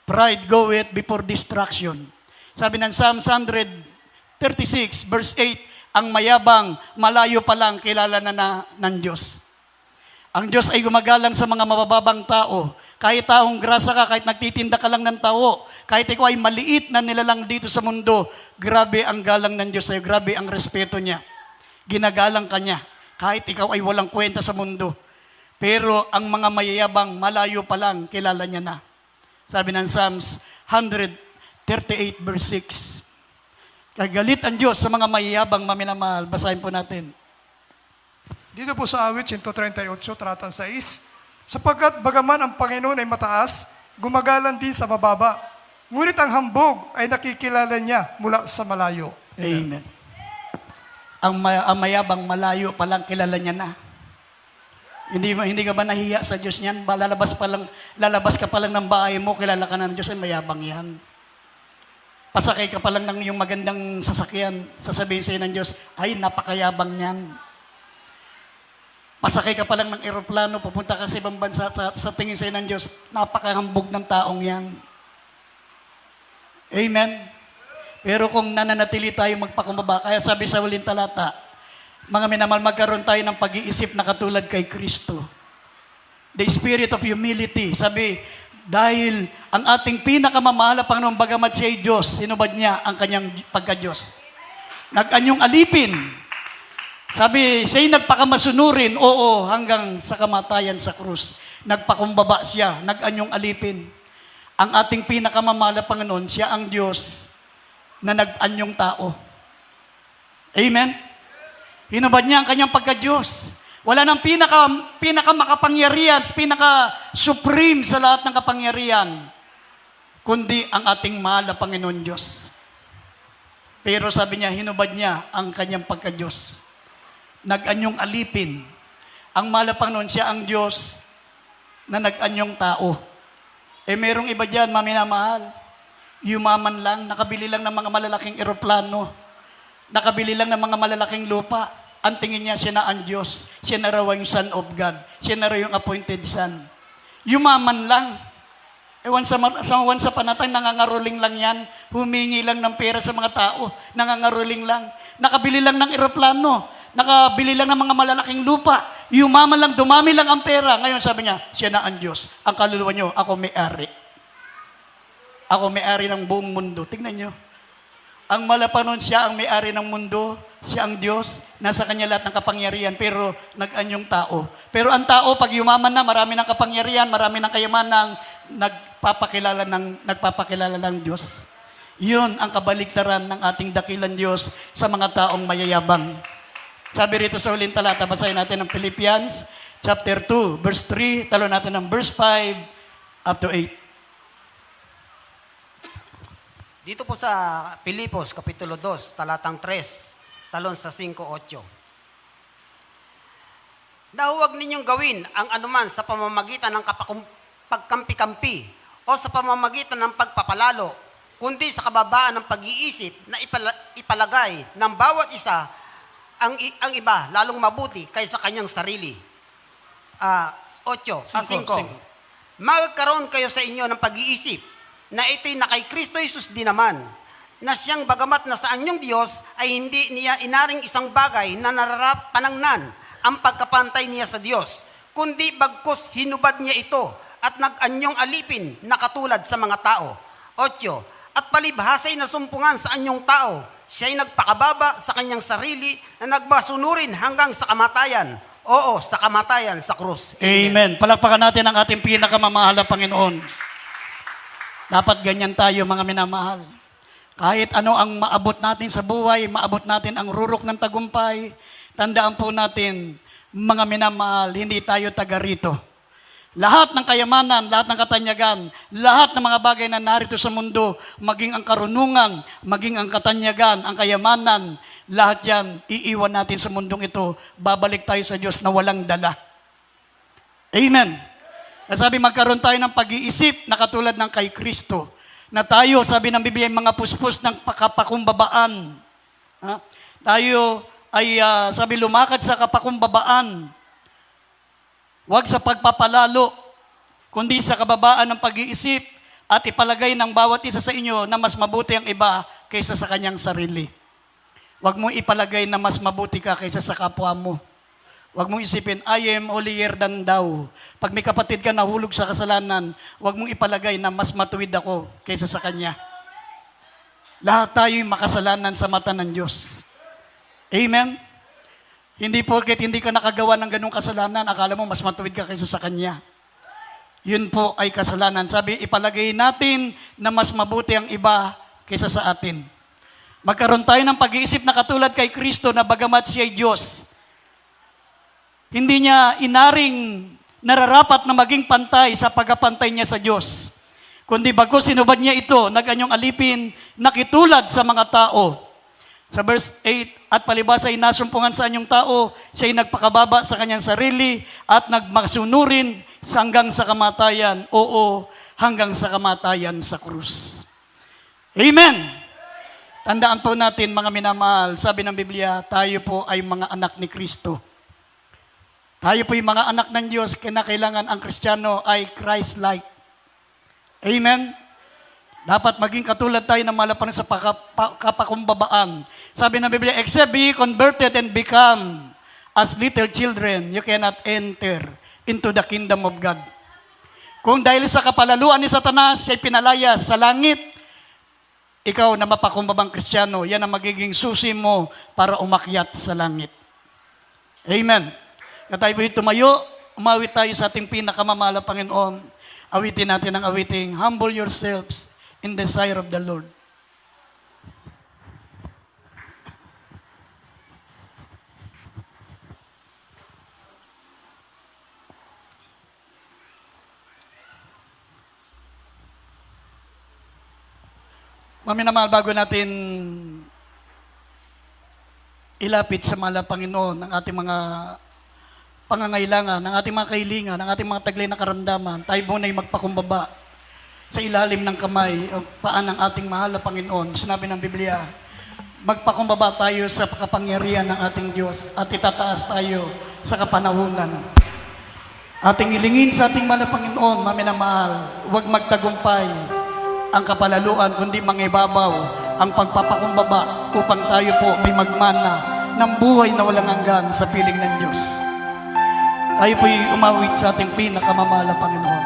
Pride goeth before destruction. Sabi ng Psalm 136, verse 8, ang mayabang, malayo pa lang, kilala na ng Diyos. Ang Diyos ay gumagalang sa mga mabababang tao. Kahit taong grasa ka, kahit nagtitinda ka lang ng tao, kahit ikaw ay maliit na nilalang dito sa mundo, grabe ang galang ng Diyos sa'yo, grabe ang respeto niya. Ginagalang ka niya. Kahit ikaw ay walang kwenta sa mundo. Pero ang mga mayayabang, malayo pa lang, kilala niya na. Sabi ng Psalms 138 verse 6. Kagalit ang Diyos sa mga mayayabang, maminamahal. Basahin po natin. Dito po sa awit 138, talatang 6, sapagkat bagaman ang Panginoon ay mataas, gumagalan din sa mababa. Ngunit ang hambog ay nakikilala niya mula sa malayo. Amen. Ang mayabang malayo pa lang kilala niya na. Hindi ka ba nahiya sa Diyos niyan? Lalabas ka pa lang ng bahay mo, kilala ka na ng Diyos, ay mayabang yan. Pasakay ka pa lang ng yung magandang sasakyan, sasabihin sa'yo ng Diyos, ay napakayabang niyan. Pasakay ka pa lang ng eroplano, pupunta ka sa ibang bansa, sa tingin sa'yo ng Diyos, napakahambog ng taong yan. Amen. Pero kung nananatili tayo magpakumbaba, kaya sabi sa huling talata, mga minamahal, magkaroon tayo ng pag-iisip na katulad kay Kristo. The spirit of humility. Sabi, dahil ang ating pinakamamahal na Panginoon, bagamat siya ay Diyos, sinubad niya ang kanyang pagka-Diyos. Nag-anyong alipin. Sabi, siya'y nagpakamasunurin, oo, hanggang sa kamatayan sa krus. Nagpakumbaba siya, nag-anyong alipin. Ang ating pinakamamahal na Panginoon, siya ang Diyos na nag-anyong tao. Amen? Hinubad niya ang kanyang pagka-Diyos. Wala nang pinaka-makapangyarihan, pinaka-supreme sa lahat ng kapangyarihan, kundi ang ating mahal na Panginoon Diyos. Pero sabi niya, hinubad niya ang kanyang pagka-Diyos. Nag-anyong alipin. Ang mahal na Panginoon, siya ang Diyos na nag-anyong tao. Merong iba dyan, maminamahal. Yumaman lang, nakabili lang ng mga malalaking eroplano, nakabili lang ng mga malalaking lupa. Ang tingin niya, siya na ang Diyos. Siya na raw yung Son of God. Siya na raw yung appointed Son. Yumaman lang. Once upon a time, nangangaruling lang yan. Humingi lang ng pera sa mga tao. Nangangaruling lang. Nakabili lang ng eroplano. Nakabili lang ng mga malalaking lupa. Yumaman lang, dumami lang ang pera. Ngayon sabi niya, siya na ang Diyos. Ang kaluluwa niyo, ako may-ari. Ako may-ari ng buong mundo. Tingnan niyo. Ang malapanon, siya ang may-ari ng mundo, siya ang Diyos, nasa kanya lahat ng kapangyarihan, pero nag-anyong tao. Pero ang tao, pag yumaman na, marami ng kapangyarihan, marami ng kayamanan, nagpapakilala ng Diyos. Yun ang kabaliktaran ng ating dakilang Diyos sa mga taong mayayabang. Sabi rito sa huling talata, basahin natin ng Philippians, chapter 2, verse 3, talo natin ng verse 5 up to 8. Dito po sa Pilipos, Kapitulo 2, talatang 3, talon sa 5-8. Na huwag ninyong gawin ang anuman sa pamamagitan ng pagkampi-kampi o sa pamamagitan ng pagpapalalo, kundi sa kababaan ng pag-iisip na ipalagay ng bawat isa ang iba lalong mabuti kaysa kanyang sarili. 5. Magkaroon kayo sa inyo ng pag-iisip na ito'y na kay Kristo Jesus din naman, na siyang bagamat na sa anyong Diyos ay hindi niya inaring isang bagay na panangnan ang pagkapantay niya sa Diyos, kundi bagkus hinubad niya ito at nag-anyong alipin na katulad sa mga tao. 8. At palibhasay na sumpungan sa anyong tao, siya'y nagpakababa sa kanyang sarili na nagmasunurin hanggang sa kamatayan. Oo, sa kamatayan sa krus. Amen. Palakpakan natin ang ating pinakamamahal na Panginoon. Dapat ganyan tayo, mga minamahal. Kahit ano ang maabot natin sa buhay, maabot natin ang rurok ng tagumpay, tandaan po natin, mga minamahal, hindi tayo taga rito. Lahat ng kayamanan, lahat ng katanyagan, lahat ng mga bagay na narito sa mundo, maging ang karunungan, maging ang katanyagan, ang kayamanan, lahat yan, iiwan natin sa mundong ito. Babalik tayo sa Diyos na walang dala. Amen. Sabi, magkaroon tayo ng pag-iisip na katulad ng kay Kristo. Na tayo, sabi ng Biblia, mga puspos ng kapakumbabaan. Tayo ay, sabi, lumakad sa kapakumbabaan. Huwag sa pagpapalalo, kundi sa kababaan ng pag-iisip at ipalagay ng bawat isa sa inyo na mas mabuti ang iba kaysa sa kanyang sarili. Huwag mo ipalagay na mas mabuti ka kaysa sa kapwa mo. Huwag mong isipin, I am holier than thou. Pag may kapatid ka nahulog sa kasalanan, huwag mong ipalagay na mas matuwid ako kaysa sa kanya. Lahat tayo'y makasalanan sa mata ng Diyos. Amen? Hindi porket hindi ka nakagawa ng ganung kasalanan, akala mo mas matuwid ka kaysa sa kanya. Yun po ay kasalanan. Sabi, ipalagay natin na mas mabuti ang iba kaysa sa atin. Magkaroon tayo ng pag-iisip na katulad kay Kristo na bagamat siya ay Diyos, Hindi niya inaring nararapat na maging pantay sa pagkapantay niya sa Diyos. Kundi bago sinubad niya ito, naganyong alipin, nakitulad sa mga tao. Sa verse 8, at palibas ay nasumpungan sa anyong tao, siya'y nagpakababa sa kanyang sarili at nagmasunurin hanggang sa kamatayan. Oo, hanggang sa kamatayan sa krus. Amen! Tandaan po natin mga minamahal, sabi ng Biblia, tayo po ay mga anak ni Kristo. Tayo po ay mga anak ng Diyos, kinakailangan ang Kristiyano ay Christ-like. Amen? Dapat maging katulad tayo ng malapan sa kapakumbabaan. Sabi ng Biblia, except be converted and become as little children, you cannot enter into the kingdom of God. Kung dahil sa kapalaluan ni Satanas, siya'y pinalayas sa langit, ikaw na mapakumbabang Kristiyano, yan ang magiging susi mo para umakyat sa langit. Amen. Kaya tayo po'y tumayo, umawit tayo sa ating pinakamamahal na Panginoon. Awitin natin ang awiting, humble yourselves in the sight of the Lord. Maminamahal, bago natin ilapit sa mahal na Panginoon ang ating mga pangangailangan, ang ating mga kahilingan, ang ating mga taglay na karamdaman, tayo muna ay magpakumbaba sa ilalim ng kamay o paan ng ating mahal na Panginoon. Sinabi ng Biblia, magpakumbaba tayo sa kapangyarihan ng ating Diyos at itataas tayo sa kapanahunan. Ating ilingin sa ating mahal na Panginoon, maminamahal, huwag magtagumpay ang kapalaluan, kundi mangibabaw ang pagpapakumbaba upang tayo po may magmana ng buhay na walang hanggan sa piling ng Diyos. Tayo po'y umawit sa ating pinakamamahal na Panginoon.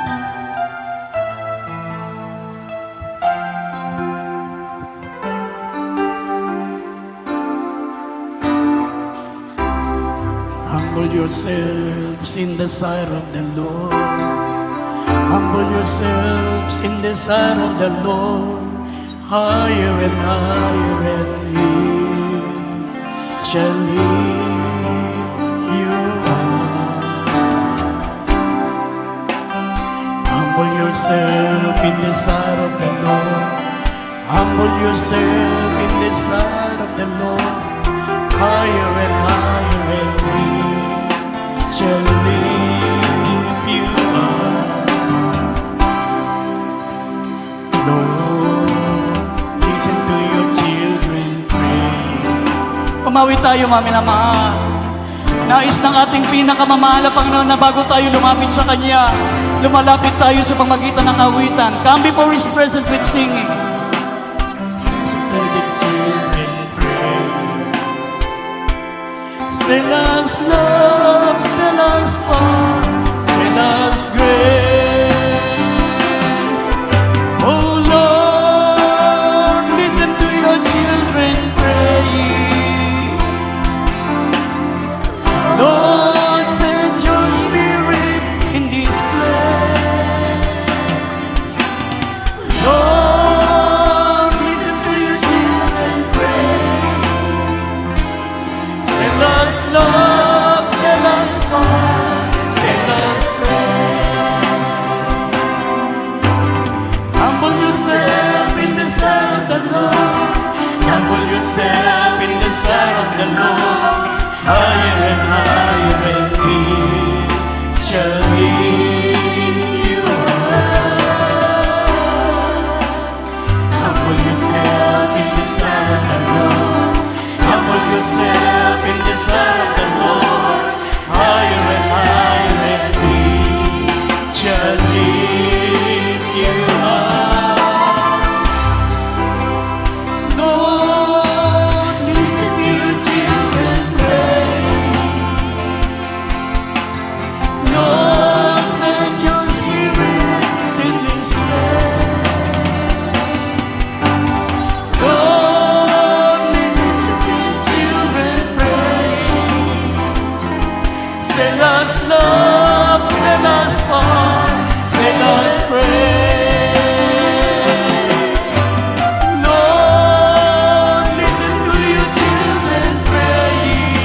Humble yourselves in the sight of the Lord. Humble yourselves in the sight of the Lord. Higher and higher, and He shall lift you up. Humble yourself in the sight of the Lord. Humble yourself in the sight of the Lord. Higher and higher, and He shall lift you up. Lord, listen to your children pray. Umawi tayo, maminamahal. Nais ng ating pinakamamahal na Panginoon na bago tayo lumapit sa Kanya, lumalapit tayo sa pamagitan ng awitan. Come before His presence with singing. Listen to the children pray. Send us love, send us power, send us grace. Oh Lord, listen to your children praying. Lord, send your spirit in this place. Lord, listen to your children pray. Send us love, send us fire, send us faith. Humble yourself in the sight of the Lord. Humble yourself in the sight of the Lord. Higher and higher, and He shall lift you up. Humble yourself in the sight of the Lord. Humble yourself in the sight of the Lord. Higher and higher, and He shall lift you up. Lord, listen to your children pray. Lord, send your spirit in this place. Lord, listen to your children pray. Send us love, send us fire, send us praise. Lord, listen to your children praying.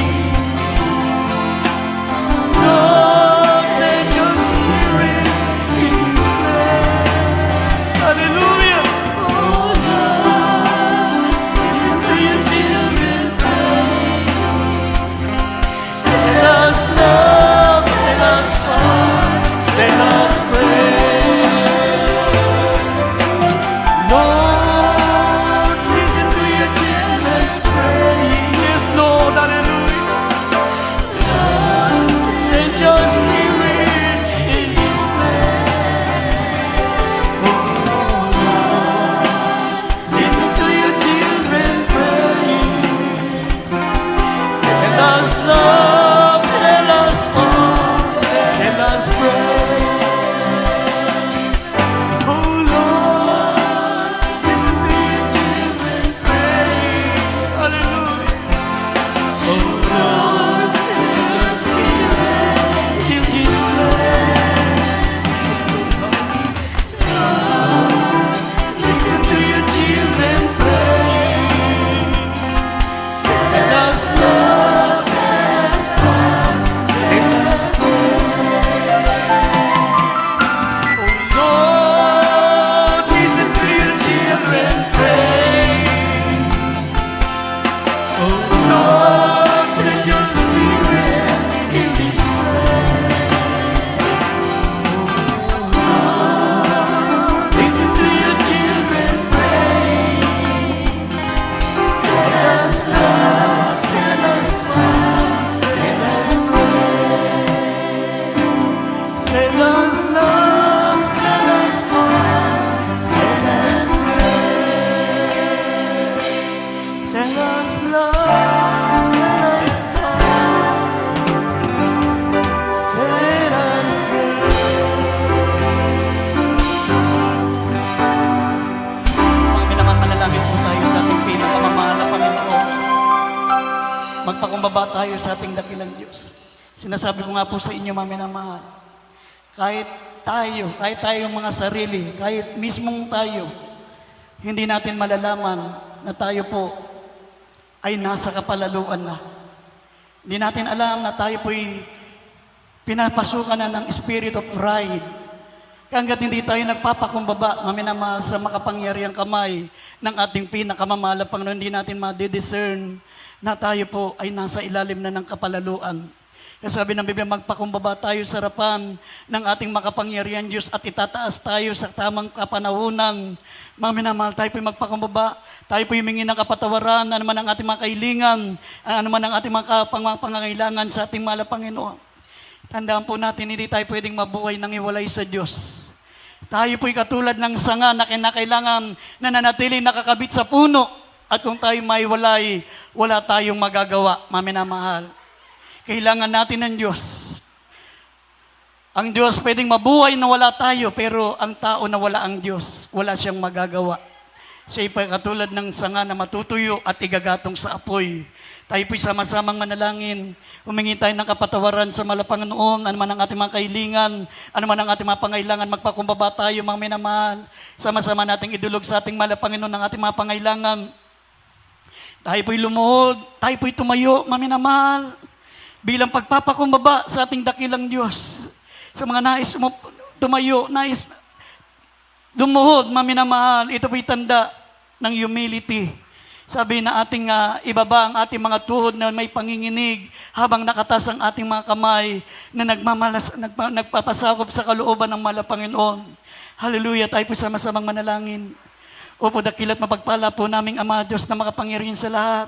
tayo sa ating dakilang Diyos. Sinasabi ko nga po sa inyo, mga minamahal, kahit tayong mga sarili, kahit mismong tayo, hindi natin malalaman na tayo po ay nasa kapalaluan na. Hindi natin alam na tayo po'y pinapasukan na ng spirit of pride. Hanggat hindi tayo nagpapakumbaba, maminamahal, sa makapangyarihang kamay ng ating pinakamamahal na Panginoon, hindi natin ma-discern na tayo po ay nasa ilalim na ng kapalaluan. Kasi sabi ng Biblia, magpakumbaba tayo sa harapan ng ating makapangyarihan Diyos at itataas tayo sa tamang kapanahunan. Mga minamahal, tayo po'y magpakumbaba, tayo po'y humingi ng kapatawaran, ano man ang ating mga kahilingan, ano man ang ating mga pangangailangan sa ating mahal na Panginoon. Tandaan po natin, hindi tayo pwedeng mabuhay nang iwalay sa Diyos. Tayo po'y katulad ng sanga na kinakailangan na nanatiling nakakabit sa puno. At kung tayo maiwalay, wala tayong magagawa, mga minamahal. Kailangan natin ng Diyos. Ang Diyos pwedeng mabuhay na wala tayo, pero ang tao na wala ang Diyos, wala siyang magagawa. Siya ay katulad ng sanga na matutuyo at igagatong sa apoy. Tayo po'y sama-samang manalangin. Humingi tayo ng kapatawaran sa Panginoon, ano man ang ating mga kahilingan, ano man ang ating mga pangailangan, magpakumbaba tayo, mga minamahal. Sama-sama nating idulog sa ating Panginoon ang ating mga pangailangan. Tayo po'y lumuhod, tayo po'y tumayo, mga minamahal. Bilang pagpapakumbaba sa ating dakilang Diyos. Sa mga nais tumayo, nais lumuhod, maminamahal, ito po'y tanda ng humility. Sabi na ating ibaba ang ating mga tuhod na may panginginig habang nakatas ang ating mga kamay na nagpapasakop sa kalooban ng mahal na Panginoon. Hallelujah, tayo po'y sama-samang manalangin. Opo, dakilat mapagpala po naming Ama Diyos na makapangyarihan sa lahat.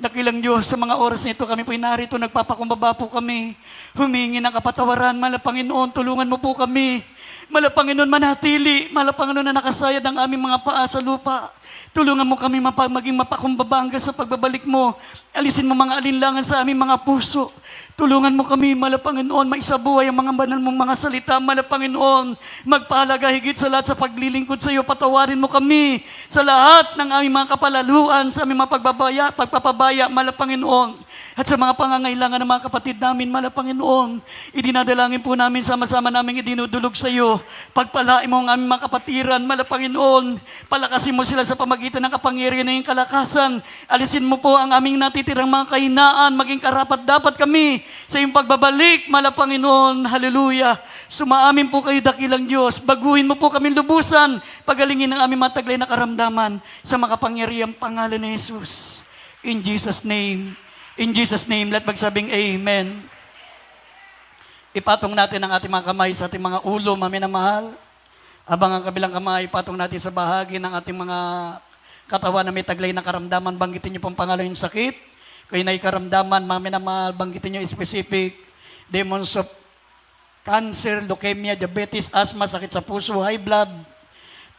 Dakilang Diyos, sa mga oras nito kami po'y narito, nagpapakumbaba po kami. Humingi ng kapatawaran, mahal na Panginoon, tulungan mo po kami. Mahal na Panginoon, manatili. Mahal na Panginoon, na nakasayad ang aming mga paa sa lupa. Tulungan mo kami maging mapakumbaba hanggang sa pagbabalik mo. Alisin mo mga alinlangan sa aming mga puso. Tulungan mo kami, mahal na Panginoon, maisabuhay ang mga banal mong mga salita, mahal na Panginoon. Magpahalaga higit sa lahat sa paglilingkod sa iyo. Patawarin mo kami sa lahat ng aming mga kapalaluan, sa aming mga pagpapabaya, mahal na Panginoon. At sa mga pangangailangan ng mga kapatid namin, mahal na Panginoon, idinadalangin po namin, sama-sama namin idinudulog sa iyo. Pagpalain mo ang aming mga kapatiran, mahal na Panginoon. Palakasin mo sila sa pamagitan ng kapangyarihan ng iyong kalakasan. Alisin mo po ang aming natitirang mga kahinaan, maging karapat-dapat kami sa iyong pagbabalik, mahal na Panginoon. Hallelujah. Sumaamin po kayo, dakilang Diyos. Baguhin mo po kami lubusan. Pagalingin ang aming mataglay na karamdaman sa makapangyarihang pangalan ni Jesus. In Jesus' name, let magsabing Amen. Ipatong natin ang ating mga kamay sa ating mga ulo, maminamahal. Habang ang kabilang kamay, ipatong natin sa bahagi ng ating mga katawan na may taglay na karamdaman. Banggitin niyo pong pangalan yung sakit. Kaya na karamdaman, maminamahal, banggitin niyo specific demons of cancer, leukemia, diabetes, asthma, sakit sa puso, high blood,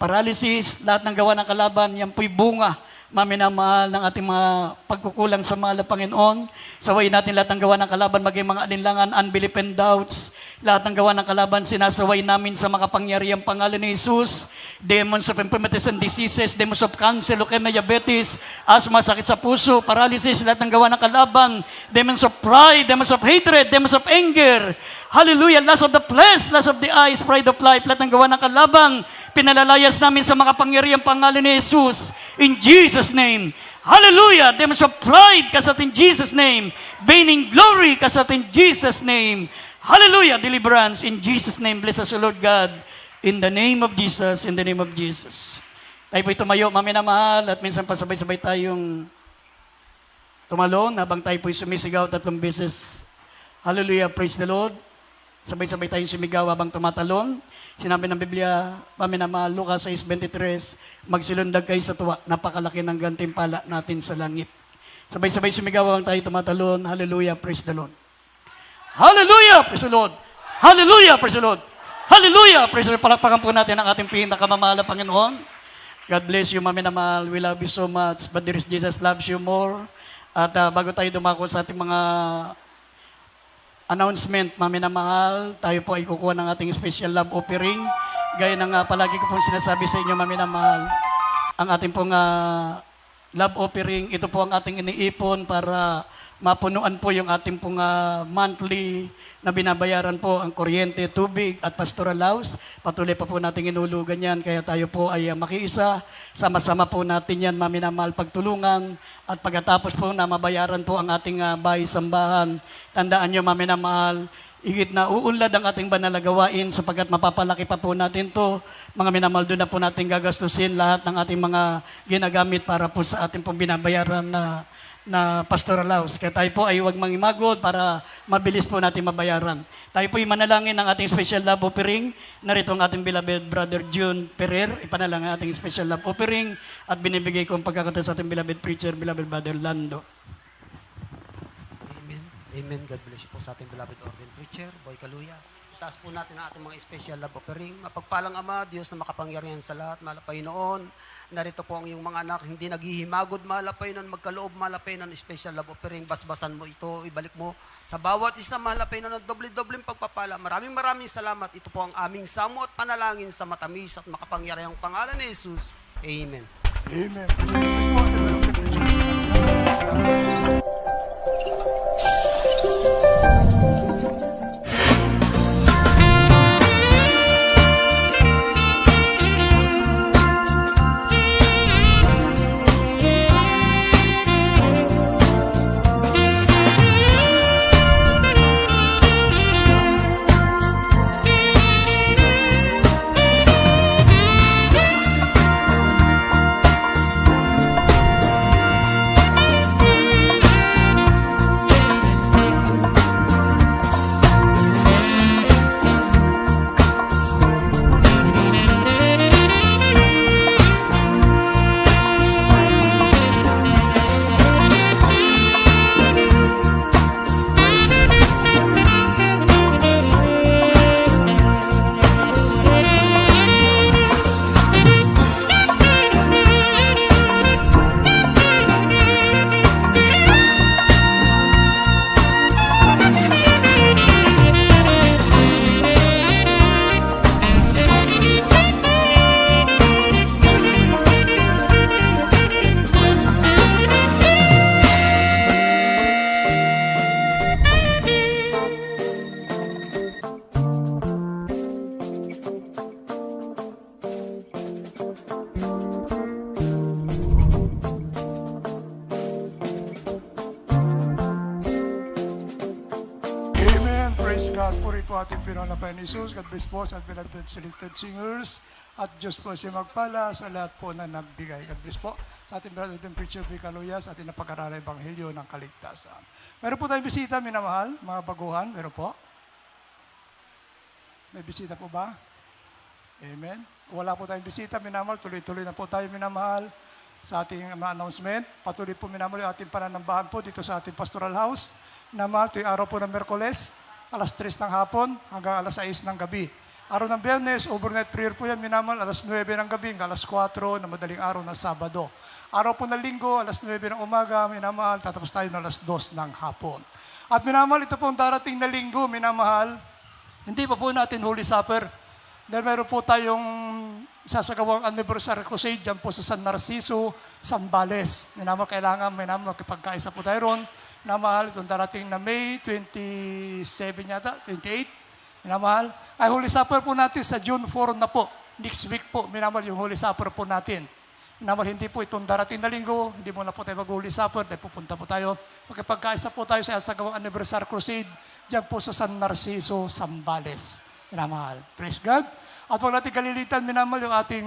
paralysis, lahat ng gawa ng kalaban, yan po'y bunga, maminamahal, ng ating mga pagkukulang sa mahal na Panginoon. Sawayin natin lahat ng gawa ng kalaban, maging mga alinlangan, unbelief and doubts. Lahat ng gawa ng kalaban, sinasaway namin sa makapangyarihang pangalan ni Jesus. Demons of infirmities and diseases, demons of cancer, leukemia, diabetes, asthma, sakit sa puso, paralysis, lahat ng gawa ng kalaban. Demons of pride, demons of hatred, demons of anger. Hallelujah, lust of the flesh, lust of the eyes, pride of life, lahat ng gawa ng kalaban. Pinalalayas namin sa makapangyarihang pangalan ni Jesus. In Jesus' name. Hallelujah! Demons of pride, kasat in Jesus' name. Vain glory, kasat in Jesus' name. Hallelujah! Deliverance in Jesus' name. Bless us, O Lord God. In the name of Jesus, in the name of Jesus. Tayo po'y tumayo, maminamahal, at minsan pasabay-sabay tayong tumalon habang tayo po'y sumisigaw 3 beses. Hallelujah! Praise the Lord. Sabay-sabay tayong sumigaw habang tumatalon. Sinabi ng Biblia, paminamahal, Lucas 6:23, magsilundag kayo sa tuwa, napakalaki ng gantimpala natin sa langit. Sabay-sabay sumigaw habang tayo tumatalon. Hallelujah, praise the Lord. Hallelujah, praise the Lord. Hallelujah, praise the Lord. Hallelujah, praise the Lord. Palakpakan po natin ang ating pinakamamahal na Panginoon. God bless you, maminamahal. We love you so much, but there is Jesus loves you more. At bago tayo dumako sa ating mga announcement, maminamahal, tayo po ay kukuha ng ating special love offering. Gaya ng palagi ko pong sinasabi sa inyo, maminamahal, ang ating pong love offering, ito po ang ating iniipon para mapunuan po yung ating pong monthly na binabayaran po ang kuryente, tubig at pastoral house. Patuloy pa po natin inulugan yan, kaya tayo po ay makiisa. Sama-sama po natin yan, maminamahal pagtulungan. At pagkatapos po na mabayaran po ang ating bahay sambahan, tandaan nyo maminamahal, higit na uunlad ang ating banal na gawain sapagkat mapapalaki pa po natin to. Mga minamahal, doon na po natin gagastusin lahat ng ating mga ginagamit para po sa ating pong binabayaran na pastoral house. Kaya tayo po ay huwag mangimagod para mabilis po natin mabayaran. Tayo po ay manalangin ng ating special love offering. Narito ang ating beloved brother June Ferrer. Ipanalangin ang ating special love offering at binibigay ko ang pagkakataon sa ating beloved preacher, beloved brother Lando. Amen. Amen. God bless you po sa ating beloved ordained preacher, Boy Kaluya. Taas po natin ang ating mga special love offering. Mapagpalang Ama, Diyos na makapangyarihan sa lahat, mahal na Panginoon. Narito po ang iyong mga anak, hindi naghihimagod, mahal na Panginoon, magkaloob, mahal na Panginoon, special love offering. Basbasan mo ito, ibalik mo sa bawat isa, mahal na Panginoon, doble-dobleng pagpapala. Maraming salamat. Ito po ang aming samo at panalangin sa matamis at makapangyarihang pangalan ni Jesus. Amen. Amen. Praise po, ating beloved preacher. Salamat. Praise God. Puri po ating pinangalan ni Jesus. God bless po sa beloved selected singers. At Diyos po siya magpala sa lahat po na nagbigay. God bless po sa ating beloved preacher Boy Kaluya sa ating napag-aralan Ebanghelyo ng Kaligtasan. Meron po tayong bisita, minamahal, mga baguhan. Meron po. May bisita po ba? Amen. Wala po tayong bisita, minamahal. Tuloy-tuloy na po tayo, minamahal, sa ating announcement. Patuloy po, minamahal, yung ating pananambahan po dito sa ating pastoral house. Minamahal, ito yung araw po ng Merkoles, alas 3 ng hapon hanggang alas 6 ng gabi. Araw ng Biyernes, overnight prayer po yan, minamahal, alas 9 ng gabi hanggang alas 4 na madaling araw ng Sabado. Araw po ng Linggo, alas 9 ng umaga, minamahal, tatapos tayo ng alas 2 ng hapon. At minamahal, ito po ang darating na Linggo, minamahal, hindi pa po natin Holy Supper. Dahil meron po tayong sasagawang anniversary crusade dyan po sa San Narciso, Zambales. Minamahal, kailangan, minamahal, makipagkaisa po tayo ron. Minamahal, itong darating na May 27 yata, 28. Minamahal, ay Holy Supper po natin sa June 4 na po. Next week po, minamahal yung Holy Supper po natin. Minamahal, hindi po itong darating na Linggo, hindi mo na po tayo mag-Holy Supper, dahil pupunta po tayo. Makipagkaisa po tayo sa sagawang anniversary crusade dyan po sa San Narciso, Zambales. Minamahal. Praise God. At huwag natin kalilitan, minamahal, yung ating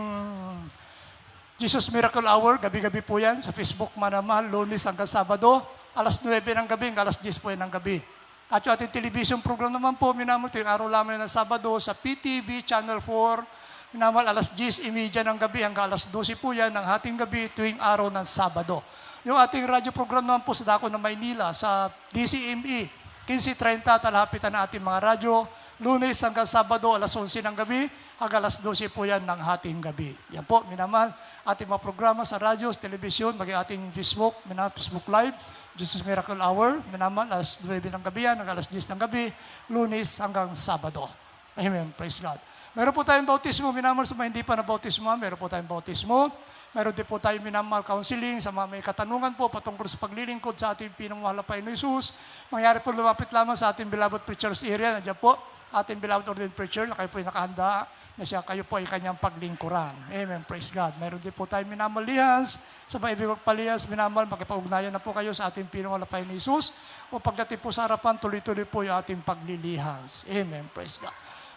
Jesus Miracle Hour. Gabi-gabi po yan sa Facebook, minamahal, Lunes hanggang Sabado. Alas 9 ng gabi, hanggang alas 10 po yan ng gabi. At yung ating television program naman po, minamahal, ito yung araw lamang ng Sabado sa PTV Channel 4. Minamahal, alas 10:30 ng gabi, hanggang alas 12 po yan ng hating gabi tuwing araw ng Sabado. Yung ating radyo program naman po sa Dako ng Maynila, sa DCME, 15:30, talahapitan na ating mga radyo. Lunes hanggang Sabado, alas 11 ng gabi, hanggang alas 12 po yan ng hating gabi. Yan po, minamahal, ating mga programa sa radyo, sa telebisyon, maging ating Facebook, minamahal, Facebook Live, Jesus Miracle Hour, minamahal, alas 9 ng gabi yan, hanggang alas 10 ng gabi, Lunes hanggang Sabado. Amen, praise God. Meron po tayong bautismo, minamahal, sa mga hindi pa na bautismo, meron po tayong bautismo. Mayroon din po tayo minamahal counseling sa mga may katanungan po patungkol sa paglilingkod sa ating pinamahal na Panginoon Jesus. Mangyari po lumapit lamang sa ating beloved preacher's area. Nandiyan po, ating beloved ordained preacher na kayo po ay nakahanda na siya kayo po ay kanyang paglingkuran. Amen. Praise God. Mayroon din po tayo minamalihans sa mga ibig palihas, minamal, makipag-ugnayan na po kayo sa ating pinamahal na Panginoon Jesus. O pagdating po sa harapan, tuloy-tuloy po yung ating paglilihans. Amen. Praise God.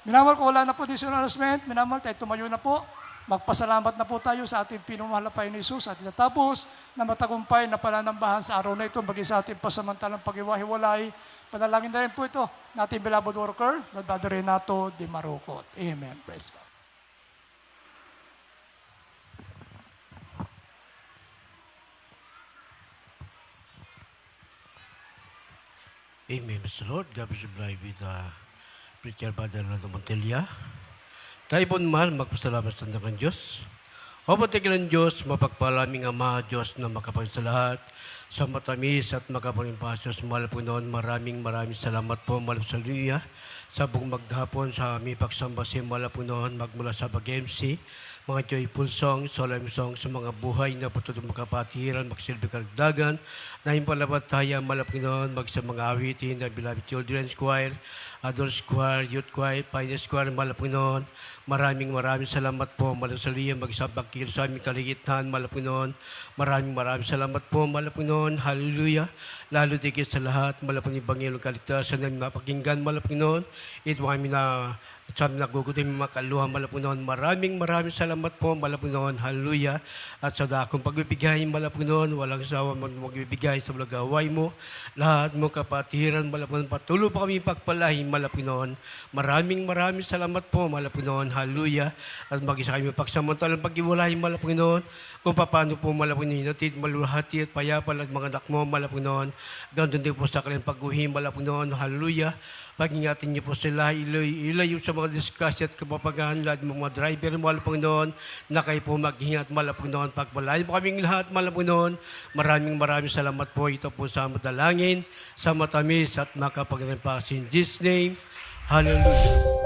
Minamal ko, wala na po additional announcement. Minamal, tayo tumayo na po. Magpasalamat na po tayo sa ating pinamahal na Panginoon Jesus at natapos na matagumpay na pananambahan sa araw na ito maging sa ating pasamantalang pag-iwahiwalay. Panalangin na rin po ito na ating beloved worker, Brother Renato Di Marocot. Amen. Praise God. Amen, Mr. Lord. God bless you, with Preacher Brother Renato Montilla. Tayo po naman magpasalamat sa ng Diyos. O patikin ng Diyos, mapagpalaming Ama, Diyos na makapangin sa lahat, sa matamis at makapangin pasos, mahal po noon, maraming salamat po, mahal sa Luya, sa buong maghapon, sa aming pagsambasi, mahal po noon, magmula sa pag-MC, mga joyful songs, solemn songs, sa mga buhay na patuloy makapatiran, magsilbi karagdagan, na impalabat tayo, mahal po noon, sa mga awitin, na Beloved Children's Choir, Adult Choir, Youth Choir, Pioneers Choir, mahal po noon, maraming salamat po, mahal sa Luya, magsabakil sa aming kaligitan, mahal po noon, maraming salamat po, mahal po noon, hallelujah, lalo tigit sa lahat, mahal po ni Bangilong Kaligtasan na mapakinggan, mahal po noon, ito kami na sa nagugutin mga kaluhan, mahal po noon, maraming salamat po, mahal po noon, hallelujah, at sa dakong pagbibigay, mahal po noon, walang sawa magbibigay sa magaway mo, lahat mo kapatiran, mahal po noon, patuloy po kami pagpalahin, mahal po noon, maraming salamat po, mahal po noon, hallelujah, at mag-isa kami pagsamantalang pag-iwalahin, mahal po noon, kung paano po, mahal po noon, natid, maluhati at payapal at mga anak mo, mahal po noon, gandun din po sa kanilang pag-uhim, mahal po noon, hallelujah, pag-ingatin niyo po sila, ilayo sa mga diskusya at kapapagaan, lahat ng mga driver, mahal po noon, na kayo po mag-ingat, mahal po noon, pagpalain po kaming lahat, mahal po noon, maraming salamat po, ito po sa madalangin, sa matamis at makapagrimpas in Jesus' name, hallelujah.